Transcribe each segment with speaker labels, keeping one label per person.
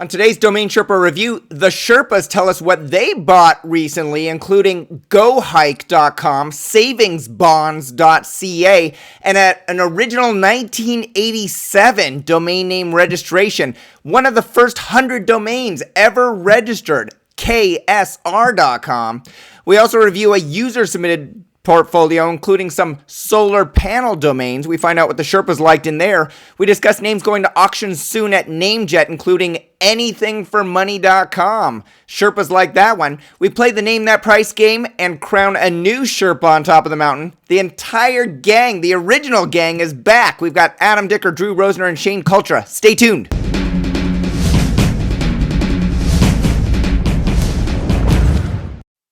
Speaker 1: On today's DomainSherpa review, the Sherpas tell us what they bought recently, including GoHike.com, SavingsBonds.ca, and at an original 1987 domain name registration, one of the first 100 domains ever registered, KSR.com. We also review a user-submitted portfolio, including some solar panel domains. We find out what the Sherpas liked in there. We discuss names going to auction soon at NameJet, including anythingformoney.com. Sherpas like that one. We play the Name That Price game and crown a new Sherpa on top of the mountain. The entire gang, the original gang, is back. We've got Adam Dicker, Drew Rosener, and Shane Cultra. Stay tuned.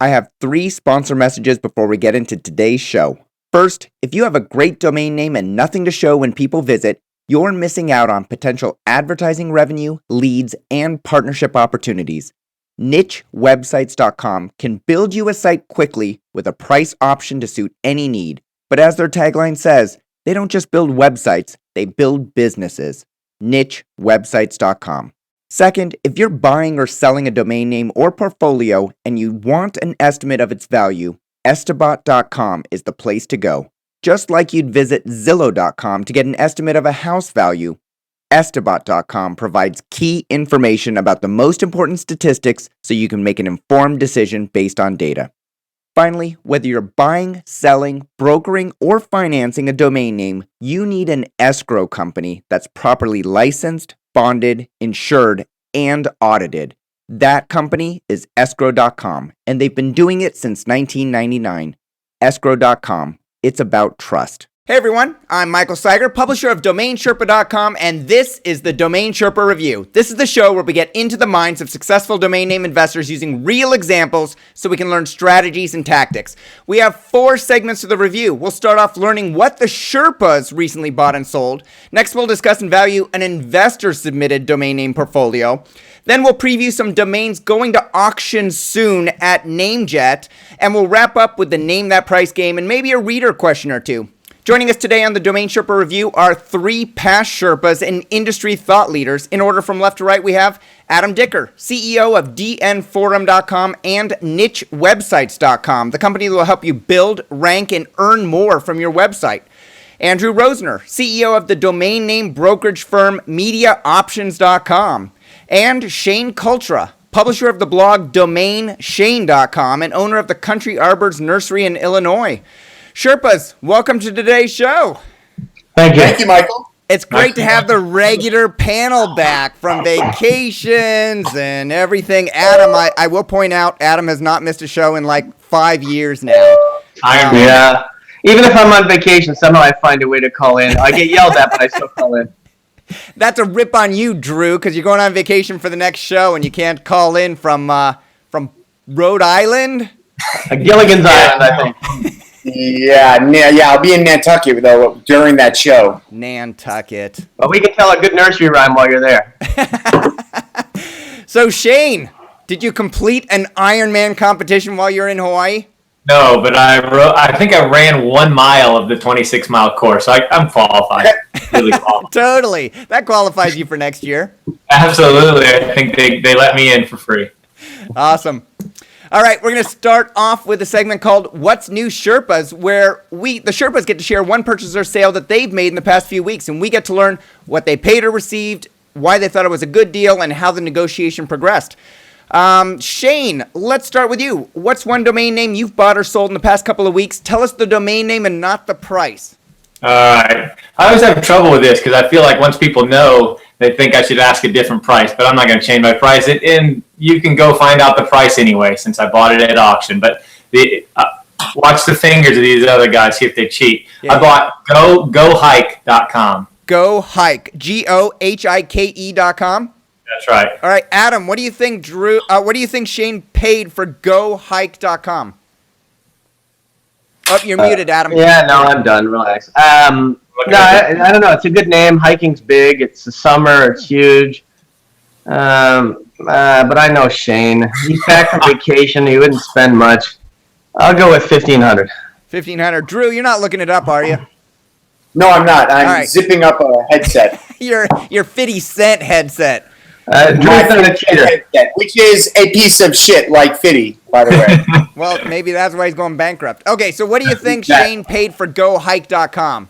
Speaker 1: I have 3 sponsor messages before we get into today's show. First, if you have a great domain name and nothing to show when people visit, you're missing out on potential advertising revenue, leads, and partnership opportunities. NicheWebsites.com can build you a site quickly with a price option to suit any need. But as their tagline says, they don't just build websites, they build businesses. NicheWebsites.com. Second, if you're buying or selling a domain name or portfolio and you want an estimate of its value, Estabot.com is the place to go. Just like you'd visit Zillow.com to get an estimate of a house value, Estabot.com provides key information about the most important statistics so you can make an informed decision based on data. Finally, whether you're buying, selling, brokering, or financing a domain name, you need an escrow company that's properly licensed, bonded, insured, and audited. That company is escrow.com, and they've been doing it since 1999. Escrow.com. It's about trust. Hey everyone, I'm Michael Cyger, publisher of DomainSherpa.com, and this is the DomainSherpa Review. This is the show where we get into the minds of successful domain name investors using real examples so we can learn strategies and tactics. We have 4 segments to the review. We'll start off learning what the Sherpas recently bought and sold. Next, we'll discuss and value an investor-submitted domain name portfolio. Then we'll preview some domains going to auction soon at NameJet, and we'll wrap up with the Name That Price game and maybe a reader question or two. Joining us today on the DomainSherpa Review are 3 past Sherpas and industry thought leaders. In order from left to right, we have Adam Dicker, CEO of DNForum.com and NicheWebsites.com, the company that will help you build, rank, and earn more from your website. Andrew Rosener, CEO of the domain name brokerage firm MediaOptions.com. And Shane Cultra, publisher of the blog DomainShane.com and owner of the Country Arbors Nursery in Illinois. Sherpas, welcome to today's show.
Speaker 2: Thank you.
Speaker 3: Thank you, Michael.
Speaker 1: It's great to have the regular panel back from vacations and everything. Adam, I will point out, Adam has not missed a show in like 5 years now.
Speaker 2: Yeah. Even if I'm on vacation, somehow I find a way to call in. I get yelled at, but I still call in.
Speaker 1: That's a rip on you, Drew, because you're going on vacation for the next show and you can't call in from Rhode Island?
Speaker 2: Gilligan's Island, I think.
Speaker 3: Yeah, I'll be in Nantucket, though, during that show.
Speaker 1: Nantucket.
Speaker 2: Well, we can tell a good nursery rhyme while you're there.
Speaker 1: So, Shane, did you complete an Ironman competition while you're in Hawaii?
Speaker 4: No, but I think I ran 1 mile of the 26-mile course. So I'm qualified. Really qualified.
Speaker 1: Totally. That qualifies you for next year.
Speaker 4: Absolutely. I think they let me in for free.
Speaker 1: Awesome. All right, we're going to start off with a segment called What's New Sherpas, where the Sherpas get to share one purchase or sale that they've made in the past few weeks, and we get to learn what they paid or received, why they thought it was a good deal, and how the negotiation progressed. Shane, let's start with you. What's one domain name you've bought or sold in the past couple of weeks? Tell us the domain name and not the price.
Speaker 4: All right. I always have trouble with this because I feel like once people know, they think I should ask a different price, but I'm not going to change my price. And you can go find out the price anyway since I bought it at auction. But watch the fingers of these other guys, see if they cheat. Yeah. I bought GoHike.com.
Speaker 1: GoHike, GoHike.com.
Speaker 4: That's right.
Speaker 1: All right, Adam, what do you think, Drew? What do you think Shane paid for GoHike.com? Oh, you're muted, Adam.
Speaker 2: Yeah, no, I'm done. Relax. I don't know. It's a good name. Hiking's big. It's the summer. It's huge. But I know Shane. He's back from vacation. He wouldn't spend much. I'll go with $1,500.
Speaker 1: $1,500. Drew, you're not looking it up, are you?
Speaker 3: No, I'm not. I'm zipping up a headset.
Speaker 1: your 50 Cent headset.
Speaker 2: Drew's not a cheater.
Speaker 3: Which is a piece of shit like Fitty, by the way.
Speaker 1: Well, maybe that's why he's going bankrupt. Okay, so what do you think
Speaker 3: Yeah.
Speaker 1: Shane paid for GoHike.com?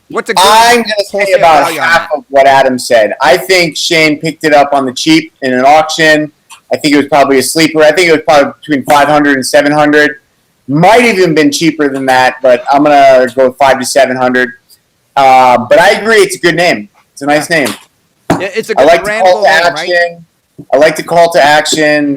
Speaker 1: What's a good
Speaker 3: I'm going to say
Speaker 1: wholesale
Speaker 3: about
Speaker 1: value on
Speaker 3: half
Speaker 1: that?
Speaker 3: of what Adam said. I think Shane picked it up on the cheap in an auction. I think it was probably a sleeper. I think it was probably between 500 and 700. Might even been cheaper than that, but I'm going to go 500 to 700. But I agree, it's a good name. It's a nice name.
Speaker 1: Yeah, it's a
Speaker 3: I
Speaker 1: good
Speaker 3: like the
Speaker 1: brandable
Speaker 3: call to
Speaker 1: name, right?
Speaker 3: action. I like the call to action.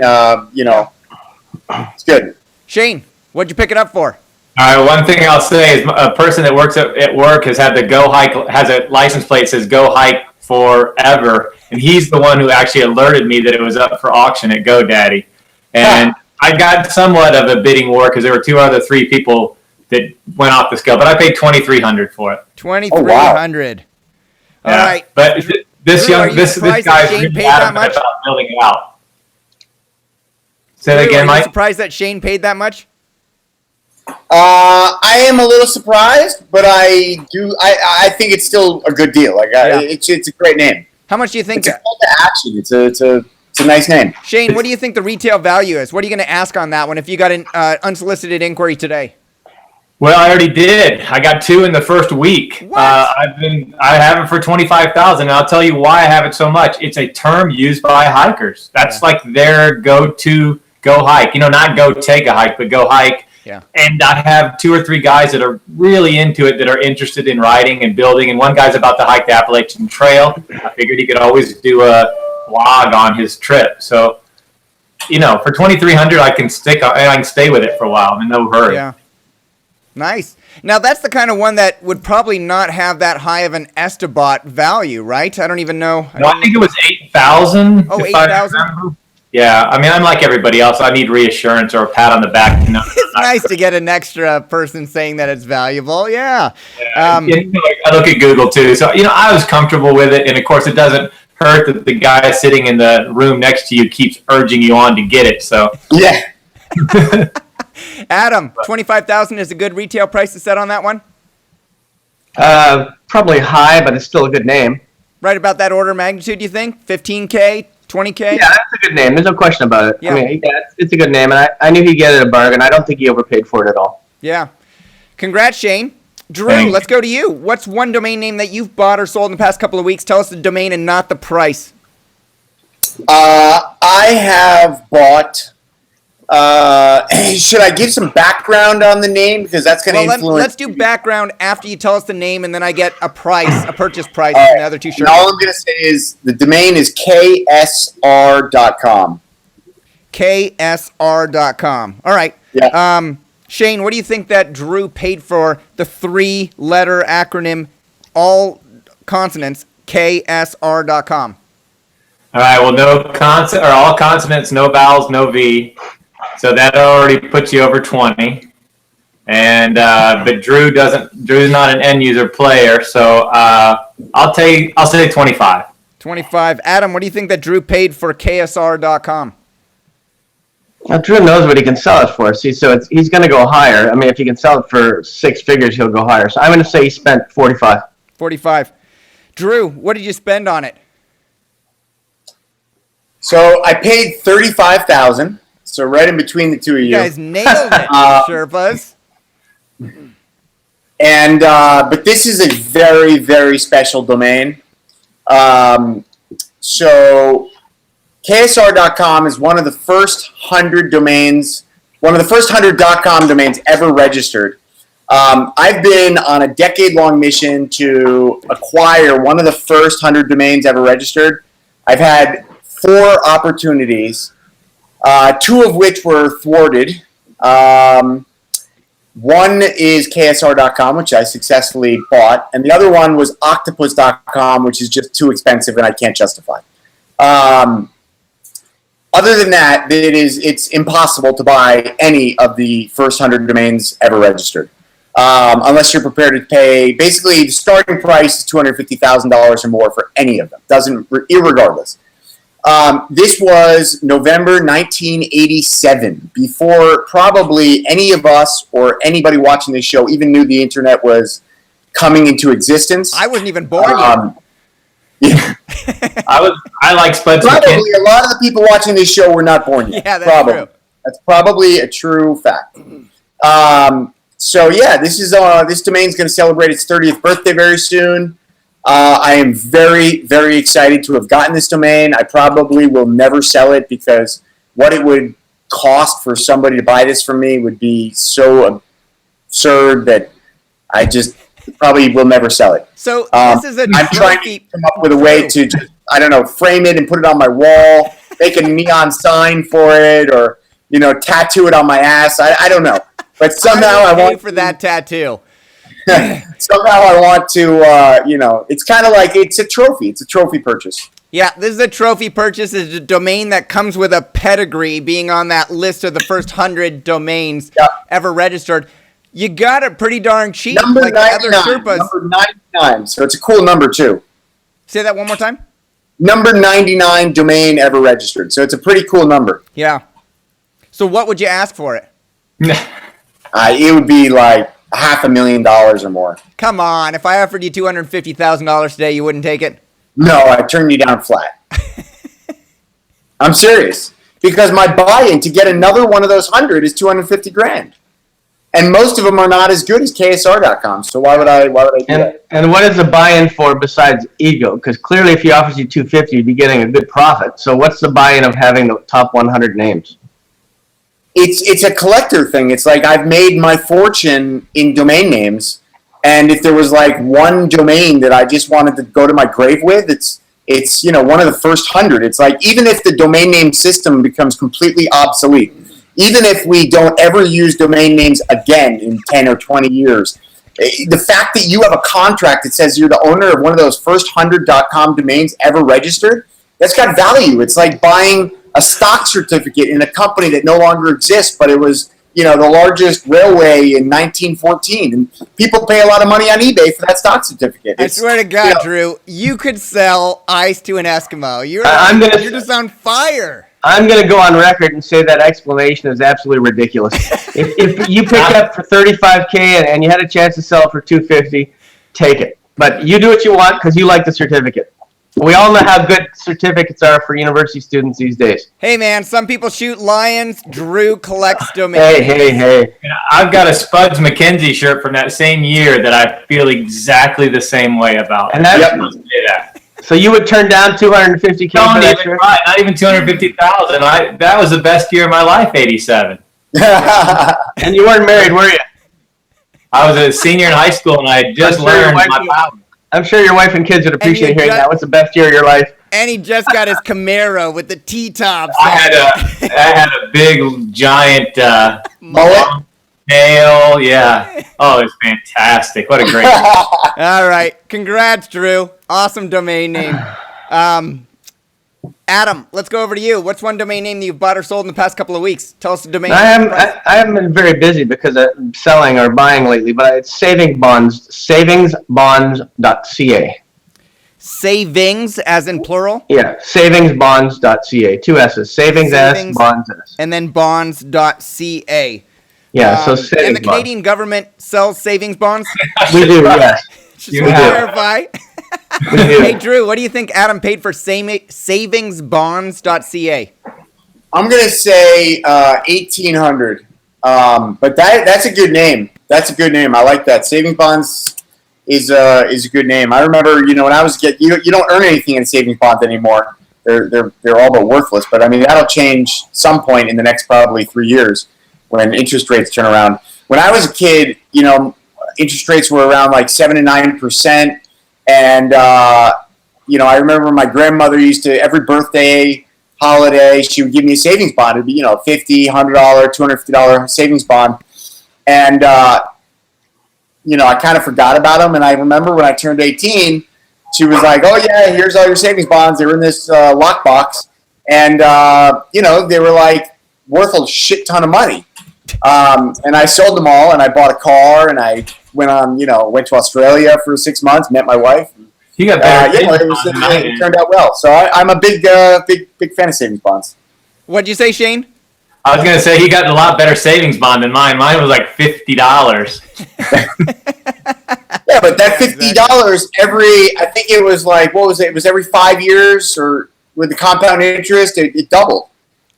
Speaker 3: It's good.
Speaker 1: Shane, what'd you pick it up for?
Speaker 4: All right, one thing I'll say is a person that works at work has had the Go Hike, has a license plate that says Go Hike forever, and he's the one who actually alerted me that it was up for auction at GoDaddy. And I got somewhat of a bidding war because there were three people that went off the scale, but I paid $2,300 for it.
Speaker 1: $2,300. All
Speaker 4: Yeah.
Speaker 1: right.
Speaker 4: But this
Speaker 1: Drew, are
Speaker 4: young
Speaker 1: you
Speaker 4: this
Speaker 1: surprised that
Speaker 4: guy's
Speaker 1: Shane
Speaker 4: really
Speaker 1: paid that
Speaker 4: adamant
Speaker 1: much?
Speaker 4: about building it out. Say that
Speaker 1: Drew,
Speaker 4: again,
Speaker 1: are you
Speaker 4: Mike.
Speaker 1: surprised that Shane paid that much?
Speaker 3: I am a little surprised, but I think it's still a good deal. It's a great name.
Speaker 1: How much do you think?
Speaker 3: It's a call to action. It's a nice name.
Speaker 1: Shane, what do you think the retail value is? What are you going to ask on that one if you got an unsolicited inquiry today?
Speaker 4: Well, I already did. I got 2 in the first week.
Speaker 1: What?
Speaker 4: I have it for $25,000, and I'll tell you why I have it so much. It's a term used by hikers. That's like their go-to go hike. Not go take a hike, but go hike.
Speaker 1: Yeah.
Speaker 4: And I have 2 or 3 guys that are really into it, that are interested in riding and building. And one guy's about to hike the Appalachian Trail. I figured he could always do a vlog on his trip. So, for $2,300, I can stay with it for a while. I'm in no hurry.
Speaker 1: Yeah. Nice. Now, that's the kind of one that would probably not have that high of an Estabot value, right? I don't even know.
Speaker 4: No, I think it was 8,000.
Speaker 1: Oh,
Speaker 4: if I
Speaker 1: 8,000?
Speaker 4: remember. Yeah, I mean, I'm like everybody else. I need reassurance or a pat on the back.
Speaker 1: It's nice to get an extra person saying that it's valuable. Yeah.
Speaker 4: I look at Google too. So, I was comfortable with it. And of course, it doesn't hurt that the guy sitting in the room next to you keeps urging you on to get it. So,
Speaker 3: Yeah.
Speaker 1: Adam, $25,000 is a good retail price to set on that one?
Speaker 2: Probably high, but it's still a good name.
Speaker 1: Right about that order of magnitude, you think? 15K, 20K?
Speaker 2: Yeah, that's a good name. There's no question about it.
Speaker 1: Yeah.
Speaker 2: I mean, it's a good name, and I knew he'd get it at a bargain. I don't think he overpaid for it at all.
Speaker 1: Yeah. Congrats, Shane. Drew,
Speaker 4: Thanks.
Speaker 1: let's go to you. What's one domain name that you've bought or sold in the past couple of weeks? Tell us the domain and not the price.
Speaker 3: I have bought. Should I give some background on the name because that's going to influence?
Speaker 1: Let's do background after you tell us the name, and then I get a price, a purchase price,
Speaker 3: All
Speaker 1: and
Speaker 3: right.
Speaker 1: the other two
Speaker 3: And
Speaker 1: shirts.
Speaker 3: all I'm going to say is the domain is ksr.com.
Speaker 1: KSR.com. All right.
Speaker 3: Yeah.
Speaker 1: Shane, what do you think that Drew paid for the 3-letter acronym, all consonants, KSR.com?
Speaker 4: all right. Well, all consonants, no vowels, no V. So that already puts you over 20. And but Drew's not an end user player, so I'll say 25.
Speaker 1: 25. Adam, what do you think that Drew paid for KSR.com?
Speaker 2: Now, Drew knows what he can sell it for. See, so he's going to go higher. I mean, if he can sell it for 6 figures, he'll go higher. So I'm going to say he spent 45.
Speaker 1: 45. Drew, what did you spend on it?
Speaker 3: So I paid $35,000. So right in between the two of you.
Speaker 1: You guys nailed it, Sherpas.
Speaker 3: And but this is a very, very special domain. So KSR.com is one of the first 100 domains, one of the first 100 .com domains ever registered. I've been on a decade-long mission to acquire one of the first 100 domains ever registered. I've had 4 opportunities, 2 of which were thwarted. One is KSR.com, which I successfully bought, and the other one was Octopus.com, which is just too expensive and I can't justify. Other than that, it's impossible to buy any of the first 100 domains ever registered, unless you're prepared to pay. Basically, the starting price is $250,000 or more for any of them. Irregardless. This was November 1987, before probably any of us or anybody watching this show even knew the internet was coming into existence.
Speaker 1: I wasn't even born yet.
Speaker 4: I like Spuds
Speaker 3: Probably
Speaker 4: McKinney.
Speaker 3: a lot of the people watching this show were not born yet.
Speaker 1: Yeah, that's
Speaker 3: probably.
Speaker 1: true.
Speaker 3: That's probably a true fact. So yeah, this domain is going to celebrate its 30th birthday very soon. I am very, very excited to have gotten this domain. I probably will never sell it because what it would cost for somebody to buy this from me would be so absurd that I just probably will never sell it.
Speaker 1: So this is a
Speaker 3: I'm trying to come up with a way to just, I don't know, frame it and put it on my wall, make a neon sign for it, or tattoo it on my ass. I don't know, but somehow I want
Speaker 1: for that tattoo.
Speaker 3: Somehow I want to, it's kind of like it's a trophy. It's a trophy purchase.
Speaker 1: Yeah, this is a trophy purchase. It's a domain that comes with a pedigree, being on that list of the first 100 domains ever registered. You got it pretty darn cheap.
Speaker 3: Number
Speaker 1: like
Speaker 3: 99.
Speaker 1: Other Sherpas.
Speaker 3: Number 99. So it's a cool number too.
Speaker 1: Say that one more time.
Speaker 3: Number 99 domain ever registered. So it's a pretty cool number.
Speaker 1: Yeah. So what would you ask for it?
Speaker 3: It would be like $500,000 or more.
Speaker 1: Come on. If I offered you $250,000 today, you wouldn't take it?
Speaker 3: No, I'd turn you down flat. I'm serious. Because my buy-in to get another one of those 100 is $250,000. And most of them are not as good as KSR.com. So why would I do that?
Speaker 2: And what is the buy-in for besides ego? Because clearly if he offers you $250, you'd be getting a good profit. So what's the buy-in of having the top 100 names?
Speaker 3: It's a collector thing. It's like I've made my fortune in domain names, and if there was like one domain that I just wanted to go to my grave with, it's one of the first 100. It's like even if the domain name system becomes completely obsolete, even if we don't ever use domain names again in 10 or 20 years, the fact that you have a contract that says you're the owner of one of those first 100.com domains ever registered, that's got value. It's like buying a stock certificate in a company that no longer exists, but it was, the largest railway in 1914. And people pay a lot of money on eBay for that stock certificate.
Speaker 1: I swear to God, Drew, you could sell ice to an Eskimo. You're just on fire.
Speaker 2: I'm going to go on record and say that explanation is absolutely ridiculous. if you picked up for $35K and you had a chance to sell it for $250, take it. But you do what you want because you like the certificate. We all know how good certificates are for university students these days.
Speaker 1: Hey, man, some people shoot lions. Drew collects domains.
Speaker 2: Hey.
Speaker 4: I've got a Spuds McKenzie shirt from that same year that I feel exactly the same way about.
Speaker 2: And that's So you would turn down $250K for that shirt?
Speaker 4: Not even $250,000. That was the best year of my life, 87.
Speaker 2: And you weren't married, were you?
Speaker 4: I was a senior in high school, and I had just learned my power.
Speaker 2: I'm sure your wife and kids would appreciate hearing that. What's the best year of your life?
Speaker 1: And he just got his Camaro with the T-tops.
Speaker 4: I had a big, giant
Speaker 3: mullet.
Speaker 4: Nail, yeah. Oh, it's fantastic. What a great
Speaker 1: All right. Congrats, Drew. Awesome domain name. Adam, let's go over to you. What's one domain name that you've bought or sold in the past couple of weeks? Tell us the domain name.
Speaker 2: I haven't been very busy because I'm selling or buying lately, but it's savingsbonds.ca.
Speaker 1: Savings, as in plural?
Speaker 2: Yeah, savingsbonds.ca. 2 S's. Savings S, bonds S.
Speaker 1: And then bonds.ca.
Speaker 2: Yeah, so savings
Speaker 1: and the Canadian government sells savings bonds?
Speaker 2: We do, yes.
Speaker 1: Just to clarify. Hey, Drew, what do you think Adam paid for savingsbonds.ca?
Speaker 3: I'm going to say 1,800. But that's a good name. That's a good name. I like that. Savings bonds is a good name. I remember, when I was a kid, you don't earn anything in savings bonds anymore. They're all but worthless. But I mean, that'll change some point in the next probably 3 years when interest rates turn around. When I was a kid, interest rates were around like 7 to 9%. And, I remember my grandmother used to, every birthday, holiday, she would give me a savings bond. It'd be, $50, $100, $250 savings bond. And, I kind of forgot about them. And I remember when I turned 18, she was like, oh, yeah, here's all your savings bonds. They were in this lockbox. And, they were like worth a shit ton of money. And I sold them all, and I bought a car, and I went to Australia for 6 months, met my wife.
Speaker 4: You got better.
Speaker 3: It turned out well. So I'm a big fan of savings bonds.
Speaker 1: What'd you say, Shane?
Speaker 4: I was going to say he got a lot better savings bond than mine. Mine was like $50.
Speaker 3: Yeah, Yeah, but that $50 I think it was like, what was it? It was every 5 years, or with the compound interest, it doubled.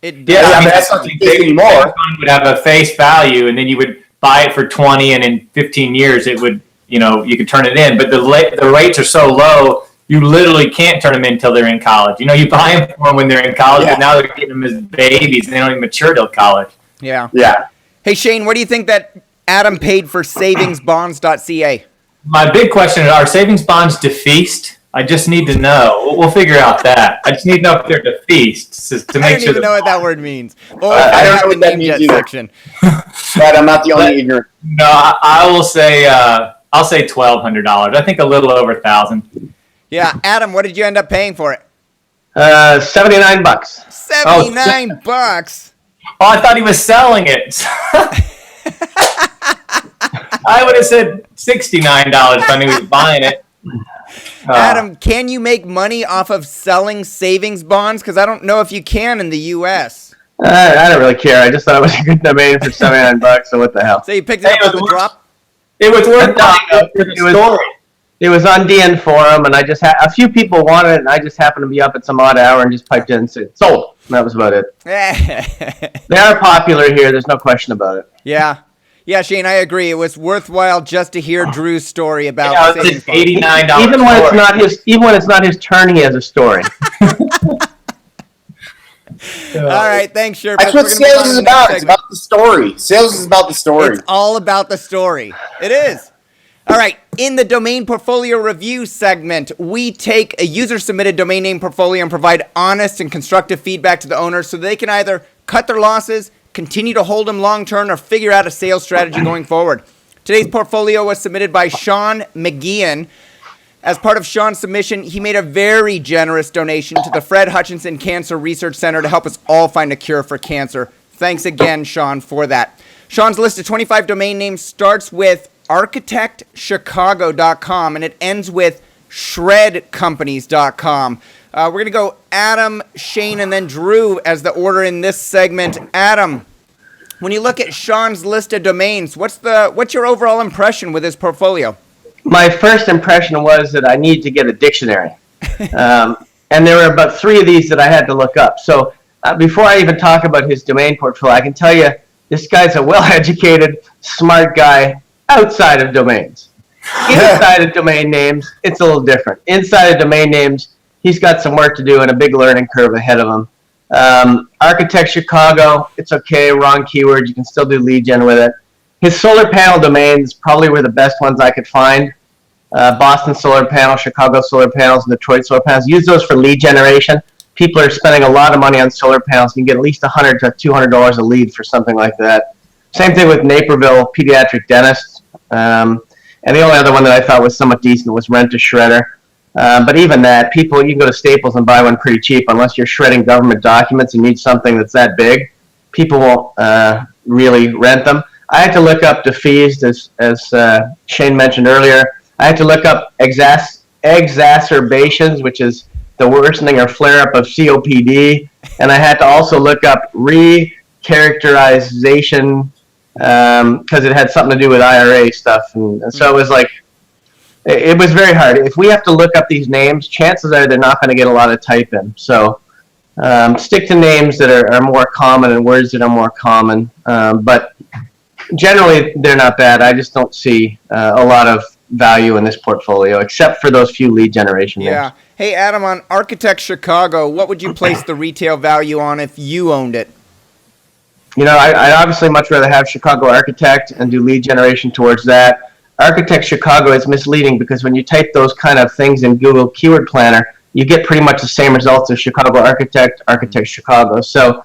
Speaker 3: That's not the case anymore.
Speaker 4: Would have a face value, and then you would buy it for 20, and in 15 years it would, you could turn it in. But the rates are so low, you literally can't turn them in until they're in college. You buy them for them when they're in college, but now they're getting them as babies, and they don't even mature till college.
Speaker 1: Yeah.
Speaker 3: Yeah.
Speaker 1: Hey, Shane, what do you think that Adam paid for savingsbonds.ca?
Speaker 4: My big question is, are savings bonds defeased? I just need to know. We'll figure out that. I just need to know if they're defeased to make
Speaker 1: I don't
Speaker 4: sure.
Speaker 1: even know what that word means.
Speaker 3: I don't know what that means either.
Speaker 1: Section.
Speaker 3: But I'm not the only ignorant.
Speaker 4: No, I will say I'll say $1,200. I think a little over $1,000.
Speaker 1: Yeah, Adam, what did you end up paying for it?
Speaker 2: $79.
Speaker 1: $79.
Speaker 4: Oh, I thought he was selling it. I would have said $69 if I knew he was buying it.
Speaker 1: Adam, can you make money off of selling savings bonds? Because I don't know if you can in the U.S.
Speaker 2: I don't really care. I just thought it was a good domain for $79, so what the hell?
Speaker 1: So you picked it up on the drop?
Speaker 4: It was worth the story.
Speaker 2: It was on DN Forum, and I just a few people wanted it, and I just happened to be up at some odd hour and just piped in and said, sold. And that was about it. They are popular here. There's no question about it.
Speaker 1: Yeah. Yeah, Shane, I agree. It was worthwhile just to hear Drew's story about
Speaker 4: it's $89.
Speaker 2: Even when it's not his turn, he has a story.
Speaker 1: All right, thanks, Sherpa.
Speaker 3: That's what sales is about. It's about the story. Sales is about the story.
Speaker 1: It's all about the story. It is. All right, in the domain portfolio review segment, we take a user-submitted domain name portfolio and provide honest and constructive feedback to the owners so they can either cut their losses, continue to hold them long-term, or figure out a sales strategy going forward. Today's portfolio was submitted by Sean McGeehan. As part of Sean's submission, he made a very generous donation to the Fred Hutchinson Cancer Research Center to help us all find a cure for cancer. Thanks again, Sean, for that. Sean's list of 25 domain names starts with architectchicago.com, and it ends with shredcompanies.com. We're going to go Adam, Shane, and then Drew as the order in this segment. Adam, when you look at Sean's list of domains, what's your overall impression with his portfolio?
Speaker 2: My first impression was that I need to get a dictionary. And there were about 3 of these that I had to look up. So before I even talk about his domain portfolio, I can tell you this guy's a well-educated, smart guy outside of domains. Inside of domain names, it's a little different. Inside of domain names, he's got some work to do and a big learning curve ahead of him. Architect Chicago, it's okay, wrong keyword. You can still do lead gen with it. His solar panel domains probably were the best ones I could find. Boston solar panel, Chicago solar panels, and Detroit solar panels. Use those for lead generation. People are spending a lot of money on solar panels. You can get at least $100 to $200 a lead for something like that. Same thing with Naperville pediatric dentist. And the only other one that I thought was somewhat decent was Rent a Shredder. But even that, you can go to Staples and buy one pretty cheap unless you're shredding government documents and need something that's that big. People won't really rent them. I had to look up defeased, as Shane mentioned earlier. I had to look up exacerbations, which is the worsening or flare-up of COPD. And I had to also look up recharacterization because it had something to do with IRA stuff. And so it was like, it was very hard. If we have to look up these names, chances are they're not going to get a lot of type in. So stick to names that are more common and words that are more common. But generally, they're not bad. I just don't see a lot of value in this portfolio, except for those few lead generation names.
Speaker 1: Yeah. Hey, Adam, on Architect Chicago, what would you place the retail value on if you owned it?
Speaker 2: I'd obviously much rather have Chicago Architect and do lead generation towards that. Architect Chicago is misleading because when you type those kind of things in Google Keyword Planner, you get pretty much the same results as Chicago Architect, Architect Chicago. So,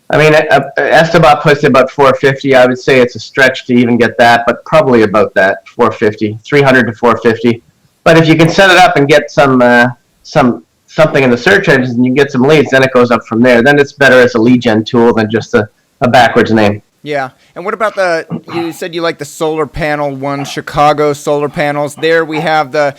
Speaker 2: I mean, Esteban puts it about 450. I would say it's a stretch to even get that, but probably about that, 450, 300 to 450. But if you can set it up and get something in the search engines and you get some leads, then it goes up from there. Then it's better as a lead gen tool than just a backwards name.
Speaker 1: Yeah. And what about you said you like the solar panel one, Chicago solar panels. There we have the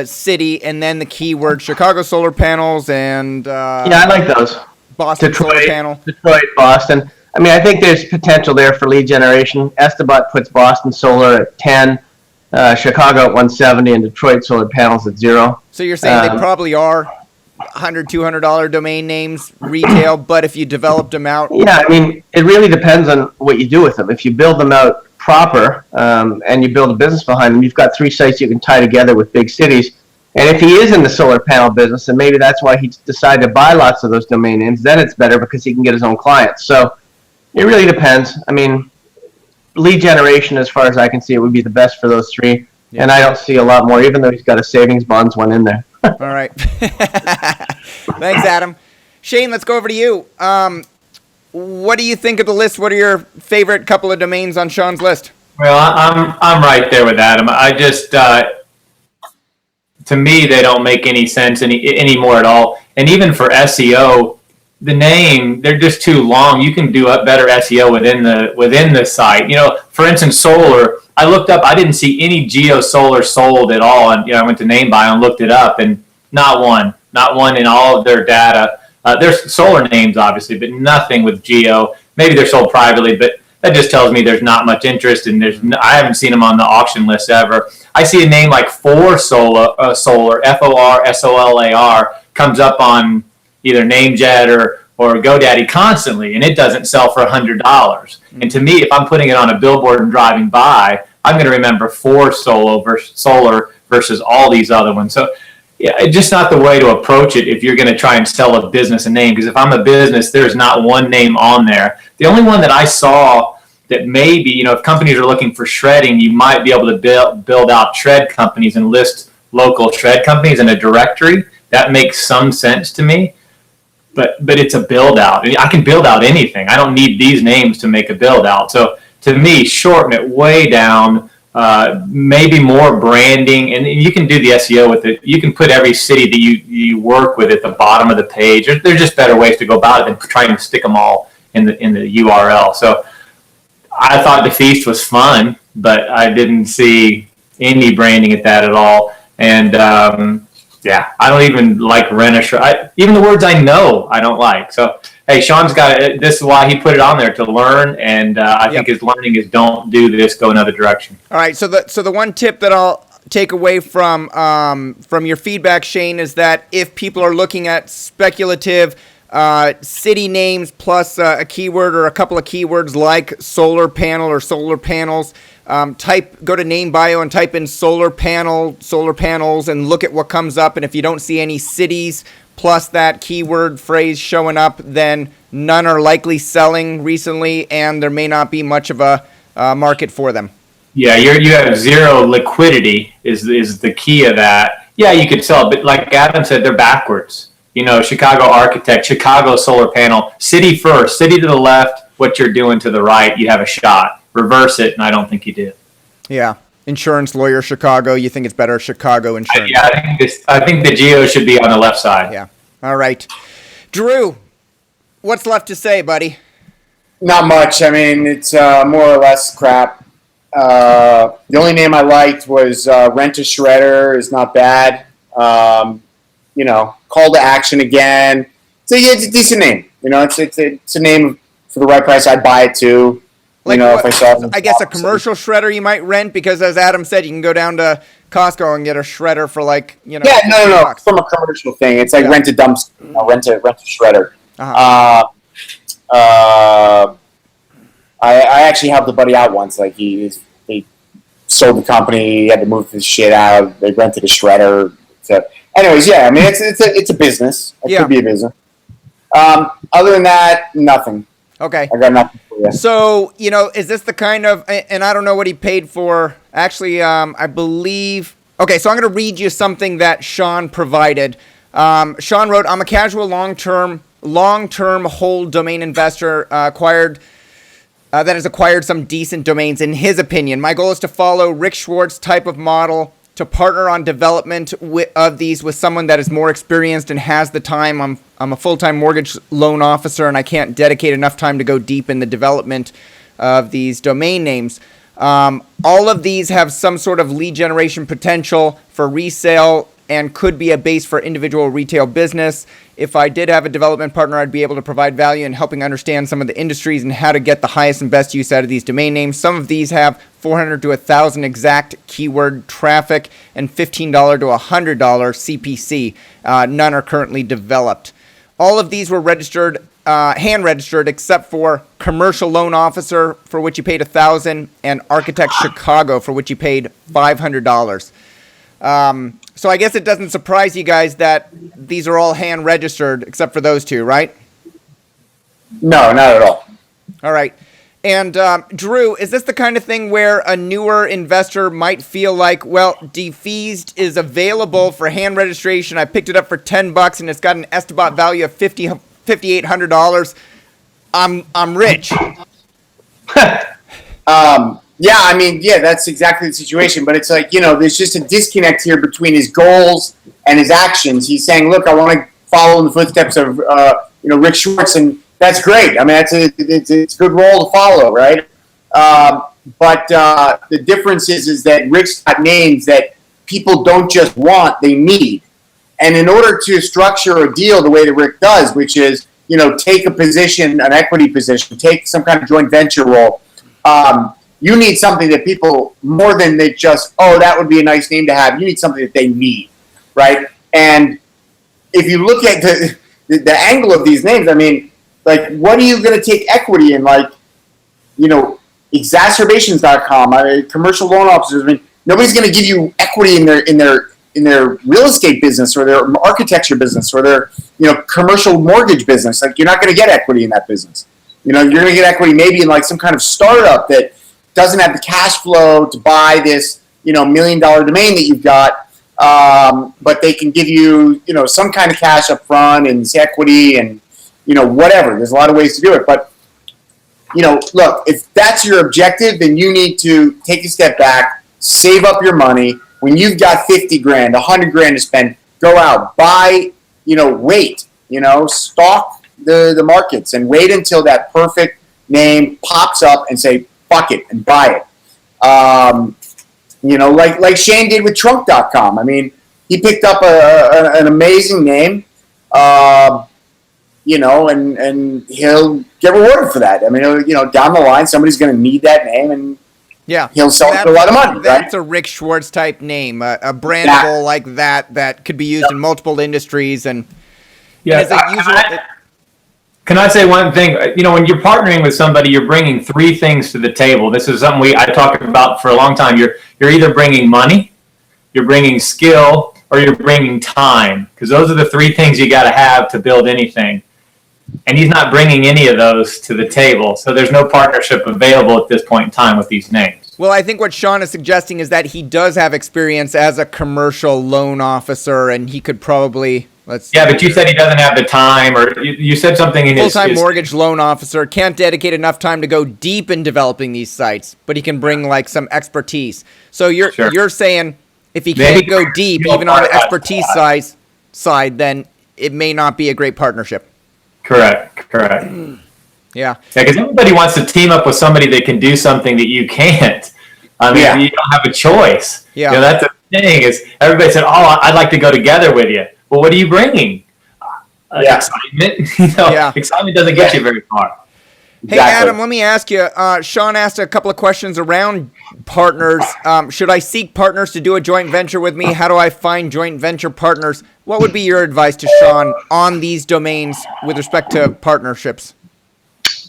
Speaker 1: city and then the keyword Chicago solar panels and...
Speaker 2: yeah, I like those.
Speaker 1: Boston solar panel.
Speaker 2: Detroit, Boston. I mean, I think there's potential there for lead generation. Esteban puts Boston solar at 10. Chicago at 170, and Detroit solar panels at 0.
Speaker 1: So you're saying they probably are $100, $200 domain names retail, but if you developed them out.
Speaker 2: Yeah, I mean, it really depends on what you do with them. If you build them out proper and you build a business behind them, you've got 3 sites you can tie together with big cities. And if he is in the solar panel business, and maybe that's why he decided to buy lots of those domain names, then it's better because he can get his own clients. So it really depends. I mean, lead generation, as far as I can see, it would be the best for those 3. Yeah. And I don't see a lot more, even though he's got a savings bonds one in there.
Speaker 1: All right. Thanks, Adam. Shane, let's go over to you. What do you think of the list? What are your favorite couple of domains on Sean's list?
Speaker 4: Well, I'm right there with Adam. I just, to me, they don't make any sense anymore at all. And even for SEO, the name, they're just too long. You can do a better SEO within the site. You know, for instance, solar. I looked up. I didn't see any geo solar sold at all, and I went to NameBio and looked it up, and not one in all of their data. There's solar names, obviously, but nothing with geo. Maybe they're sold privately, but that just tells me there's not much interest, and I haven't seen them on the auction list ever. I see a name like For Solar, FORSOLAR, comes up on either NameJet or GoDaddy constantly, and it doesn't sell for $100. And to me, if I'm putting it on a billboard and driving by, I'm going to remember For Solar versus all these other ones. So yeah, it's just not the way to approach it if you're going to try and sell a business a name. Because if I'm a business, there's not one name on there. The only one that I saw that maybe, if companies are looking for shredding, you might be able to build out shred companies and list local shred companies in a directory. That makes some sense to me. But it's a build out. I can build out anything. I don't need these names to make a build out. So to me, shorten it way down. Maybe more branding, and you can do the SEO with it. You can put every city that you work with at the bottom of the page. There's just better ways to go about it than trying to stick them all in the URL. So I thought the feast was fun, but I didn't see any branding at that at all. And yeah, I don't even like rent even the words I know I don't like. So hey, Sean's got it. This is why he put it on there, to learn, and I think his learning is don't do this, go another direction.
Speaker 1: All right, so the one tip that I'll take away from your feedback, Shane, is that if people are looking at speculative city names plus a keyword or a couple of keywords like solar panel or solar panels, go to NameBio and type in solar panels, and look at what comes up. And if you don't see any cities plus that keyword phrase showing up, then none are likely selling recently, and there may not be much of a market for them.
Speaker 4: Yeah, you have zero liquidity is the key of that. Yeah, you could sell, but like Adam said, they're backwards. Chicago architect, Chicago solar panel, city first, city to the left, what you're doing to the right, you have a shot. Reverse it, and I don't think you do.
Speaker 1: Yeah. Insurance lawyer, Chicago. You think it's better Chicago insurance?
Speaker 4: Yeah, I think the geo should be on the left side.
Speaker 1: Yeah. All right. Drew, what's left to say, buddy?
Speaker 3: Not much. I mean, it's more or less crap. The only name I liked was Rent a Shredder is not bad. Call to Action again. So yeah, it's a decent name. It's a name for the right price. I'd buy it too.
Speaker 1: Like, if I saw I guess a commercial shredder you might rent, because as Adam said, you can go down to Costco and get a shredder for
Speaker 3: Yeah, no. From a commercial thing. It's like rent a dumpster, rent a shredder. Uh-huh. I actually helped a buddy out once. Like he sold the company, he had to move his shit out. They rented a shredder. So, anyways, yeah. I mean, it's a business. It could be a business. Other than that, nothing.
Speaker 1: Okay.
Speaker 3: I got nothing for you.
Speaker 1: So, is this the kind of, and I don't know what he paid for, actually, I believe, okay, so I'm going to read you something that Sean provided. Sean wrote, I'm a casual long-term hold domain investor that has acquired some decent domains in his opinion. My goal is to follow Rick Schwartz type of model, to partner on development of these with someone that is more experienced and has the time. I'm a full-time mortgage loan officer, and I can't dedicate enough time to go deep in the development of these domain names. All of these have some sort of lead generation potential for resale and could be a base for individual retail business. If I did have a development partner, I'd be able to provide value in helping understand some of the industries and how to get the highest and best use out of these domain names. Some of these have 400 to 1,000 exact keyword traffic and $15 to $100 CPC. None are currently developed. All of these were registered, hand registered, except for Commercial Loan Officer, for which you paid $1,000, and Architect Chicago, for which you paid $500. So I guess it doesn't surprise you guys that these are all hand registered, except for those two, right?
Speaker 3: No, not at all.
Speaker 1: All right. And Drew, is this the kind of thing where a newer investor might feel like, well, Defeased is available for hand registration. I picked it up for $10 and it's got an Estabot value of $5,800. I'm rich.
Speaker 3: Yeah, I mean, yeah, that's exactly the situation. But it's like, there's just a disconnect here between his goals and his actions. He's saying, look, I want to follow in the footsteps of, Rick Schwartz, and that's great. I mean, it's a good role to follow, right? But the difference is that Rick's got names that people don't just want, they need. And in order to structure a deal the way that Rick does, which is, take a position, an equity position, take some kind of joint venture role, you need something that people, more than they just, oh, that would be a nice name to have, you need something that they need, right? And if you look at the angle of these names, I mean, like, what are you going to take equity in? Like, exacerbations.com, commercial loan officers. I mean, nobody's going to give you equity in their real estate business or their architecture business or their, commercial mortgage business. Like, you're not going to get equity in that business. You're going to get equity maybe in like some kind of startup that doesn't have the cash flow to buy this, $1 million domain that you've got. But they can give you, some kind of cash up front and equity and, whatever. There's a lot of ways to do it. But, look, if that's your objective, then you need to take a step back, save up your money. When you've got 50 grand, 100 grand to spend, go out, buy, wait, stalk the markets and wait until that perfect name pops up and say, fuck it, and buy it. Like Shane did with trunk.com. I mean, he picked up an amazing name, and he'll get rewarded for that. I mean, down the line, somebody's going to need that name, and he'll sell it for a lot of money.
Speaker 1: That's right? A Rick Schwartz type name, a brandable like that could be used in multiple industries. And
Speaker 4: can I say one thing? When you're partnering with somebody, you're bringing three things to the table. This is something I talked about for a long time. You're either bringing money, you're bringing skill, or you're bringing time, because those are the three things you got to have to build anything. And he's not bringing any of those to the table, so there's no partnership available at this point in time with these names.
Speaker 1: Well, I think what Sean is suggesting is that he does have experience as a commercial loan officer, and he could probably... but
Speaker 4: you said he doesn't have the time, or you said something in his...
Speaker 1: Full-time mortgage loan officer, can't dedicate enough time to go deep in developing these sites, but he can bring like some expertise. So you're saying if he can't go deep, even on the expertise side, then it may not be a great partnership.
Speaker 4: Correct. Yeah, because everybody wants to team up with somebody that can do something that you can't. I mean, you don't have a choice. Yeah. That's the thing is everybody said, oh, I'd like to go together with you. Well, what are you bringing? Excitement. Excitement doesn't get you very far.
Speaker 1: Hey, Adam, let me ask you. Sean asked a couple of questions around partners. Should I seek partners to do a joint venture with me? How do I find joint venture partners? What would be your advice to Sean on these domains with respect to partnerships?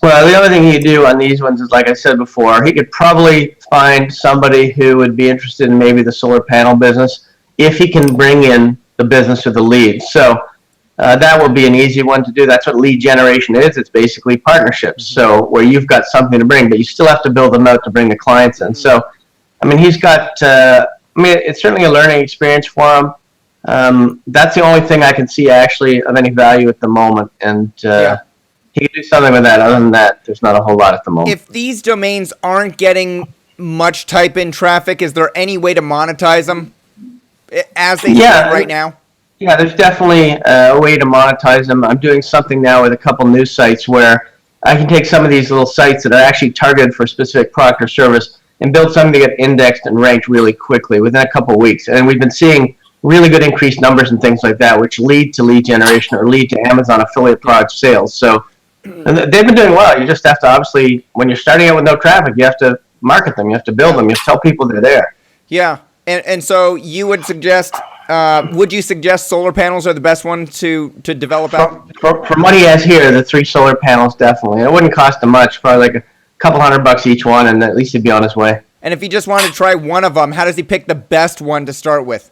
Speaker 2: Well, the only thing he'd do on these ones is, like I said before, he could probably find somebody who would be interested in maybe the solar panel business if he can bring in the business or the lead. So that would be an easy one to do. That's what lead generation is. It's basically partnerships. So where you've got something to bring, but you still have to build them out to bring the clients in. So, I mean, he's got, it's certainly a learning experience for him. That's the only thing I can see actually of any value at the moment. And he can do something with that. Other than that, there's not a whole lot at the moment.
Speaker 1: If these domains aren't getting much type-in traffic, is there any way to monetize them as they stand right now?
Speaker 2: Yeah, there's definitely a way to monetize them. I'm doing something now with a couple new sites where I can take some of these little sites that are actually targeted for a specific product or service and build something to get indexed and ranked really quickly within a couple of weeks. And we've been seeing, really good increased numbers and things like that, which lead to lead generation or lead to Amazon affiliate product sales. So and they've been doing well. You just have to, obviously, when you're starting out with no traffic, you have to market them. You have to build them. You have to tell people they're there.
Speaker 1: Yeah. And so you would suggest, solar panels are the best one to develop out?
Speaker 2: From what he has here, the 3 solar panels, definitely. It wouldn't cost him much, probably like a couple $100 each one, and at least he'd be on his way.
Speaker 1: And if he just wanted to try one of them, how does he pick the best one to start with?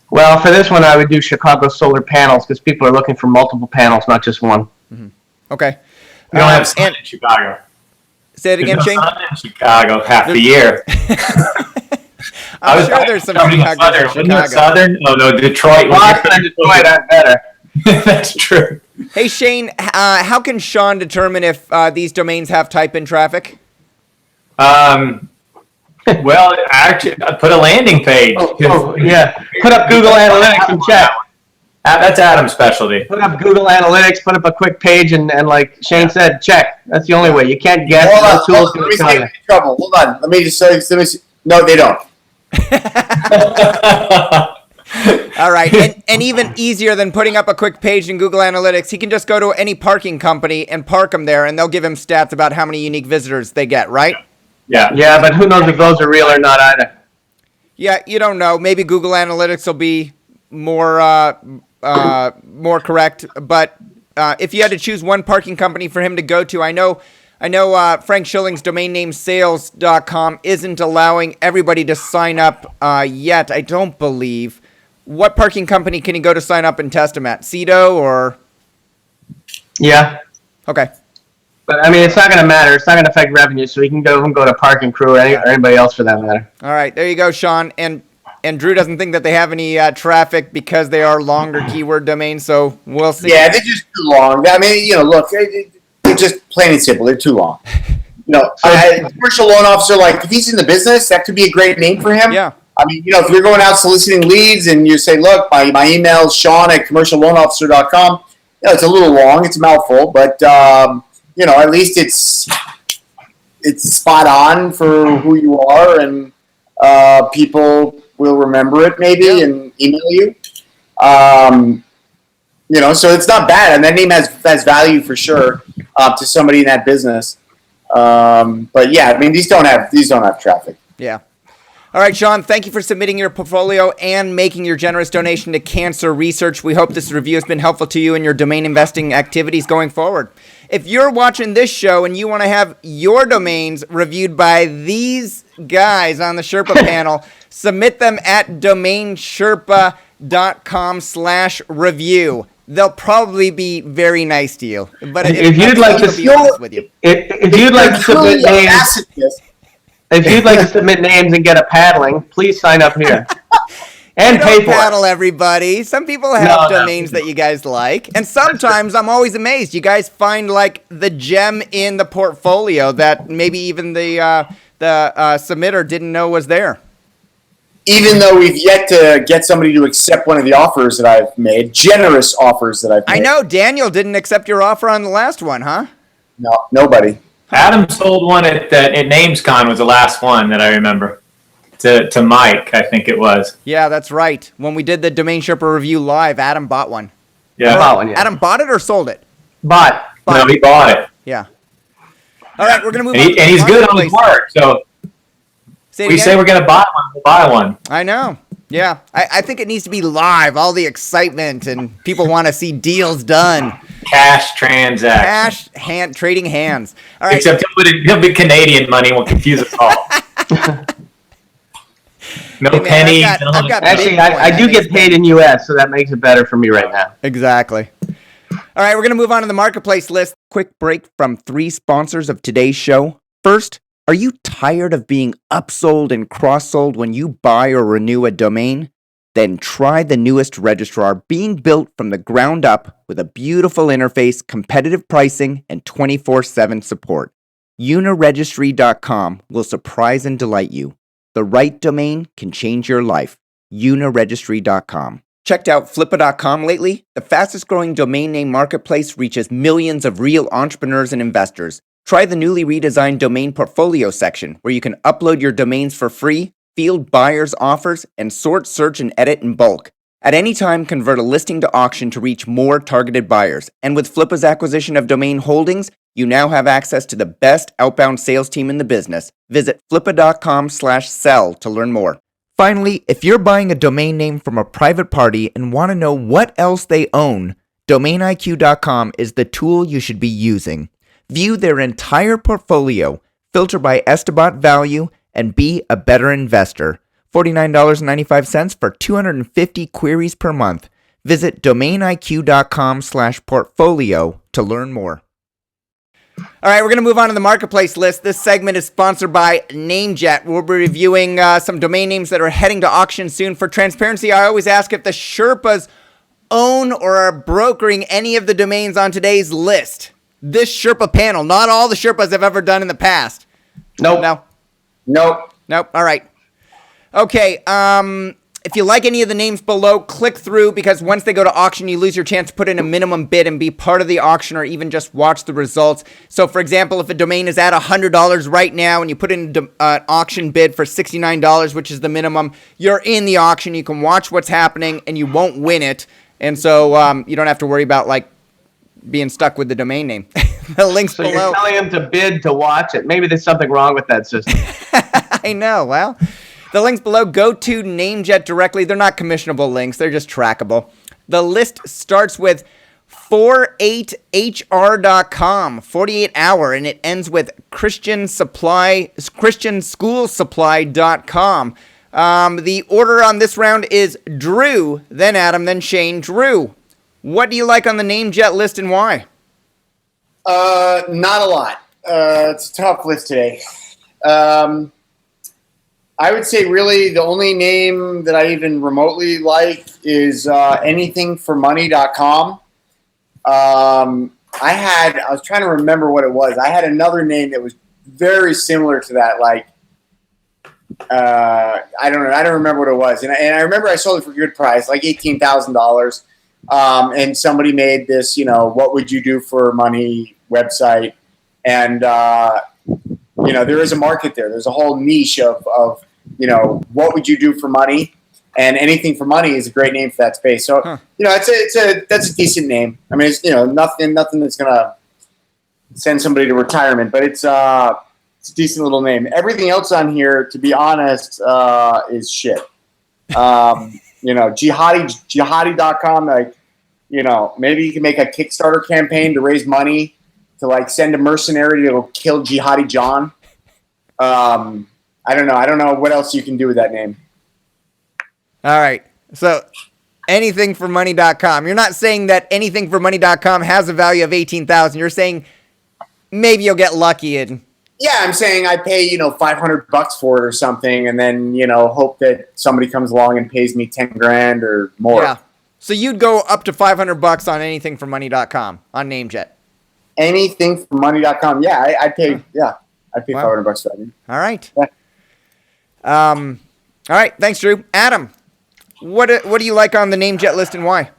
Speaker 2: Well, for this one, I would do Chicago solar panels because people are looking for multiple panels, not just one.
Speaker 1: Mm-hmm. Okay.
Speaker 4: We don't have sun in Chicago.
Speaker 1: Say it again, Shane?
Speaker 4: There's no sun in Chicago half the year.
Speaker 1: I'm sure there's some Chicago.
Speaker 4: Wasn't it Southern? Oh, no, Detroit.
Speaker 2: Boston and Detroit aren't better.
Speaker 4: That's true.
Speaker 1: Hey, Shane, how can Sean determine if these domains have type-in traffic?
Speaker 4: Well, actually, put a landing page.
Speaker 2: Yeah. Put up Google Analytics and check.
Speaker 4: That's Adam's specialty.
Speaker 2: Put up Google Analytics, put up a quick page, and like Shane said, check. That's the only way. You can't guess.
Speaker 3: Hold on. Let me save you in trouble. Hold on. Let me just say. No, they don't.
Speaker 1: All right, and even easier than putting up a quick page in Google Analytics, he can just go to any parking company and park them there, and they'll give him stats about how many unique visitors they get, right?
Speaker 4: Yeah.
Speaker 2: Yeah, but who knows if those are real or not either.
Speaker 1: Yeah, you don't know. Maybe Google Analytics will be more correct, but if you had to choose one parking company for him to go to, I know Frank Schilling's DomainNameSales.com isn't allowing everybody to sign up yet, I don't believe. What parking company can he go to sign up and test him at? Cedo or?
Speaker 2: Yeah.
Speaker 1: Okay.
Speaker 2: But, I mean, it's not going to matter. It's not going to affect revenue, so he can go to Parking Crew or anybody else for that matter.
Speaker 1: All right, there you go, Sean. And Drew doesn't think that they have any traffic because they are longer keyword domains, so we'll see.
Speaker 3: Yeah, they're just too long. I mean, look, they're just plain and simple. They're too long. Commercial loan officer, like, if he's in the business, that could be a great name for him.
Speaker 1: Yeah.
Speaker 3: I mean, if you're going out soliciting leads and you say, look, my email is sean@commercialloanofficer.com, it's a little long. It's a mouthful, but, at least it's spot on for who you are, and people will remember it maybe and email you. So it's not bad, and that name has value for sure to somebody in that business. But yeah, I mean, these don't have traffic.
Speaker 1: Yeah. All right, Sean, thank you for submitting your portfolio and making your generous donation to Cancer Research. We hope this review has been helpful to you in your domain investing activities going forward. If you're watching this show and you want to have your domains reviewed by these guys on the Sherpa panel, submit them at DomainSherpa.com/review. They'll probably be very nice to you. But
Speaker 2: if you'd like to submit names, if you'd like to submit names and get a paddling, please sign up here. And pay for
Speaker 1: paddle everybody. Some people have domains that you guys like, and sometimes I'm always amazed. You guys find like the gem in the portfolio that maybe even the submitter didn't know was there.
Speaker 3: Even though we've yet to get somebody to accept one of the offers that I've made, generous offers that I've made.
Speaker 1: I know Daniel didn't accept your offer on the last one, huh?
Speaker 3: No, nobody.
Speaker 4: Adam sold one at NamesCon was the last one that I remember. To Mike, I think it was.
Speaker 1: Yeah, that's right. When we did the Domain Sherpa review live, Adam bought one.
Speaker 4: Yeah,
Speaker 2: I bought one. Yeah.
Speaker 1: Adam bought it or sold it?
Speaker 2: Bought.
Speaker 4: No, he bought it.
Speaker 1: Yeah. All right, we're gonna move on.
Speaker 4: And he's good on his work, so we say we're gonna buy one, we'll buy one.
Speaker 1: I know. Yeah, I think it needs to be live. All the excitement and people want to see deals done.
Speaker 4: Cash transaction.
Speaker 1: Trading hands. All right.
Speaker 4: Except he'll be Canadian money. Won't confuse us all. No pennies.
Speaker 2: Actually, I do get paid in U.S., so that makes it better for me right now.
Speaker 1: Exactly. All right, we're going to move on to the marketplace list. Quick break from 3 sponsors of today's show. First, are you tired of being upsold and cross-sold when you buy or renew a domain? Then try the newest registrar being built from the ground up with a beautiful interface, competitive pricing, and 24/7 support. Uniregistry.com will surprise and delight you. The right domain can change your life. Uniregistry.com. Checked out Flippa.com lately? The fastest growing domain name marketplace reaches millions of real entrepreneurs and investors. Try the newly redesigned domain portfolio section where you can upload your domains for free, field buyers' offers, and sort, search, and edit in bulk. At any time, convert a listing to auction to reach more targeted buyers. And with Flippa's acquisition of domain holdings, you now have access to the best outbound sales team in the business. Visit flippa.com/sell to learn more. Finally, if you're buying a domain name from a private party and want to know what else they own, DomainIQ.com is the tool you should be using. View their entire portfolio, filter by Estabot value, and be a better investor. $49.95 for 250 queries per month. Visit DomainIQ.com/portfolio to learn more. All right, we're going to move on to the marketplace list. This segment is sponsored by NameJet. We'll be reviewing some domain names that are heading to auction soon. For transparency, I always ask if the Sherpas own or are brokering any of the domains on today's list. This Sherpa panel, not all the Sherpas have ever done in the past.
Speaker 2: Nope.
Speaker 1: No?
Speaker 3: Nope.
Speaker 1: Nope. All right. Okay, if you like any of the names below, click through, because once they go to auction, you lose your chance to put in a minimum bid and be part of the auction or even just watch the results. So, for example, if a domain is at $100 right now and you put in an auction bid for $69, which is the minimum, you're in the auction. You can watch what's happening and you won't win it. And so you don't have to worry about, like, being stuck with the domain name. The links
Speaker 2: So
Speaker 1: below.
Speaker 2: you're telling them to bid to watch it. Maybe there's something wrong with that system.
Speaker 1: I know. Well, the links below go to NameJet directly. They're not commissionable links. They're just trackable. The list starts with 48hr.com, 48 hour, and it ends with christianschoolsupply.com. The order on this round is Drew, then Adam, then Shane. Drew, what do you like on the NameJet list and why?
Speaker 3: Not a lot. It's a tough list today. I would say really the only name that I even remotely like is anythingformoney.com. I was trying to remember what it was. I had another name that was very similar to that. Like, I don't know. I don't remember what it was. And I remember I sold it for a good price, like $18,000. And somebody made this, what would you do for money website. And, there is a market there. There's a whole niche of what would you do for money? And anything for money is a great name for that space. So, that's a decent name. I mean, it's, nothing that's going to send somebody to retirement, but it's a decent little name. Everything else on here, to be honest, is shit. Jihadi.com, like, maybe you can make a Kickstarter campaign to raise money to, like, send a mercenary to go kill Jihadi John. I don't know. I don't know what else you can do with that name.
Speaker 1: All right. So anythingformoney.com. You're not saying that anythingformoney.com has a value of $18,000. You're saying maybe you'll get lucky and...
Speaker 3: Yeah, I'm saying I pay, $500 for it or something, and then, hope that somebody comes along and pays me $10,000 or more.
Speaker 1: Yeah. So you'd go up to $500 on anythingformoney.com on NameJet.
Speaker 3: Anythingformoney.com. Yeah, I'd pay. Yeah, I'd pay $500 for that.
Speaker 1: All right.
Speaker 3: Yeah.
Speaker 1: All right. Thanks, Drew. Adam, what do you like on the NameJet list and why?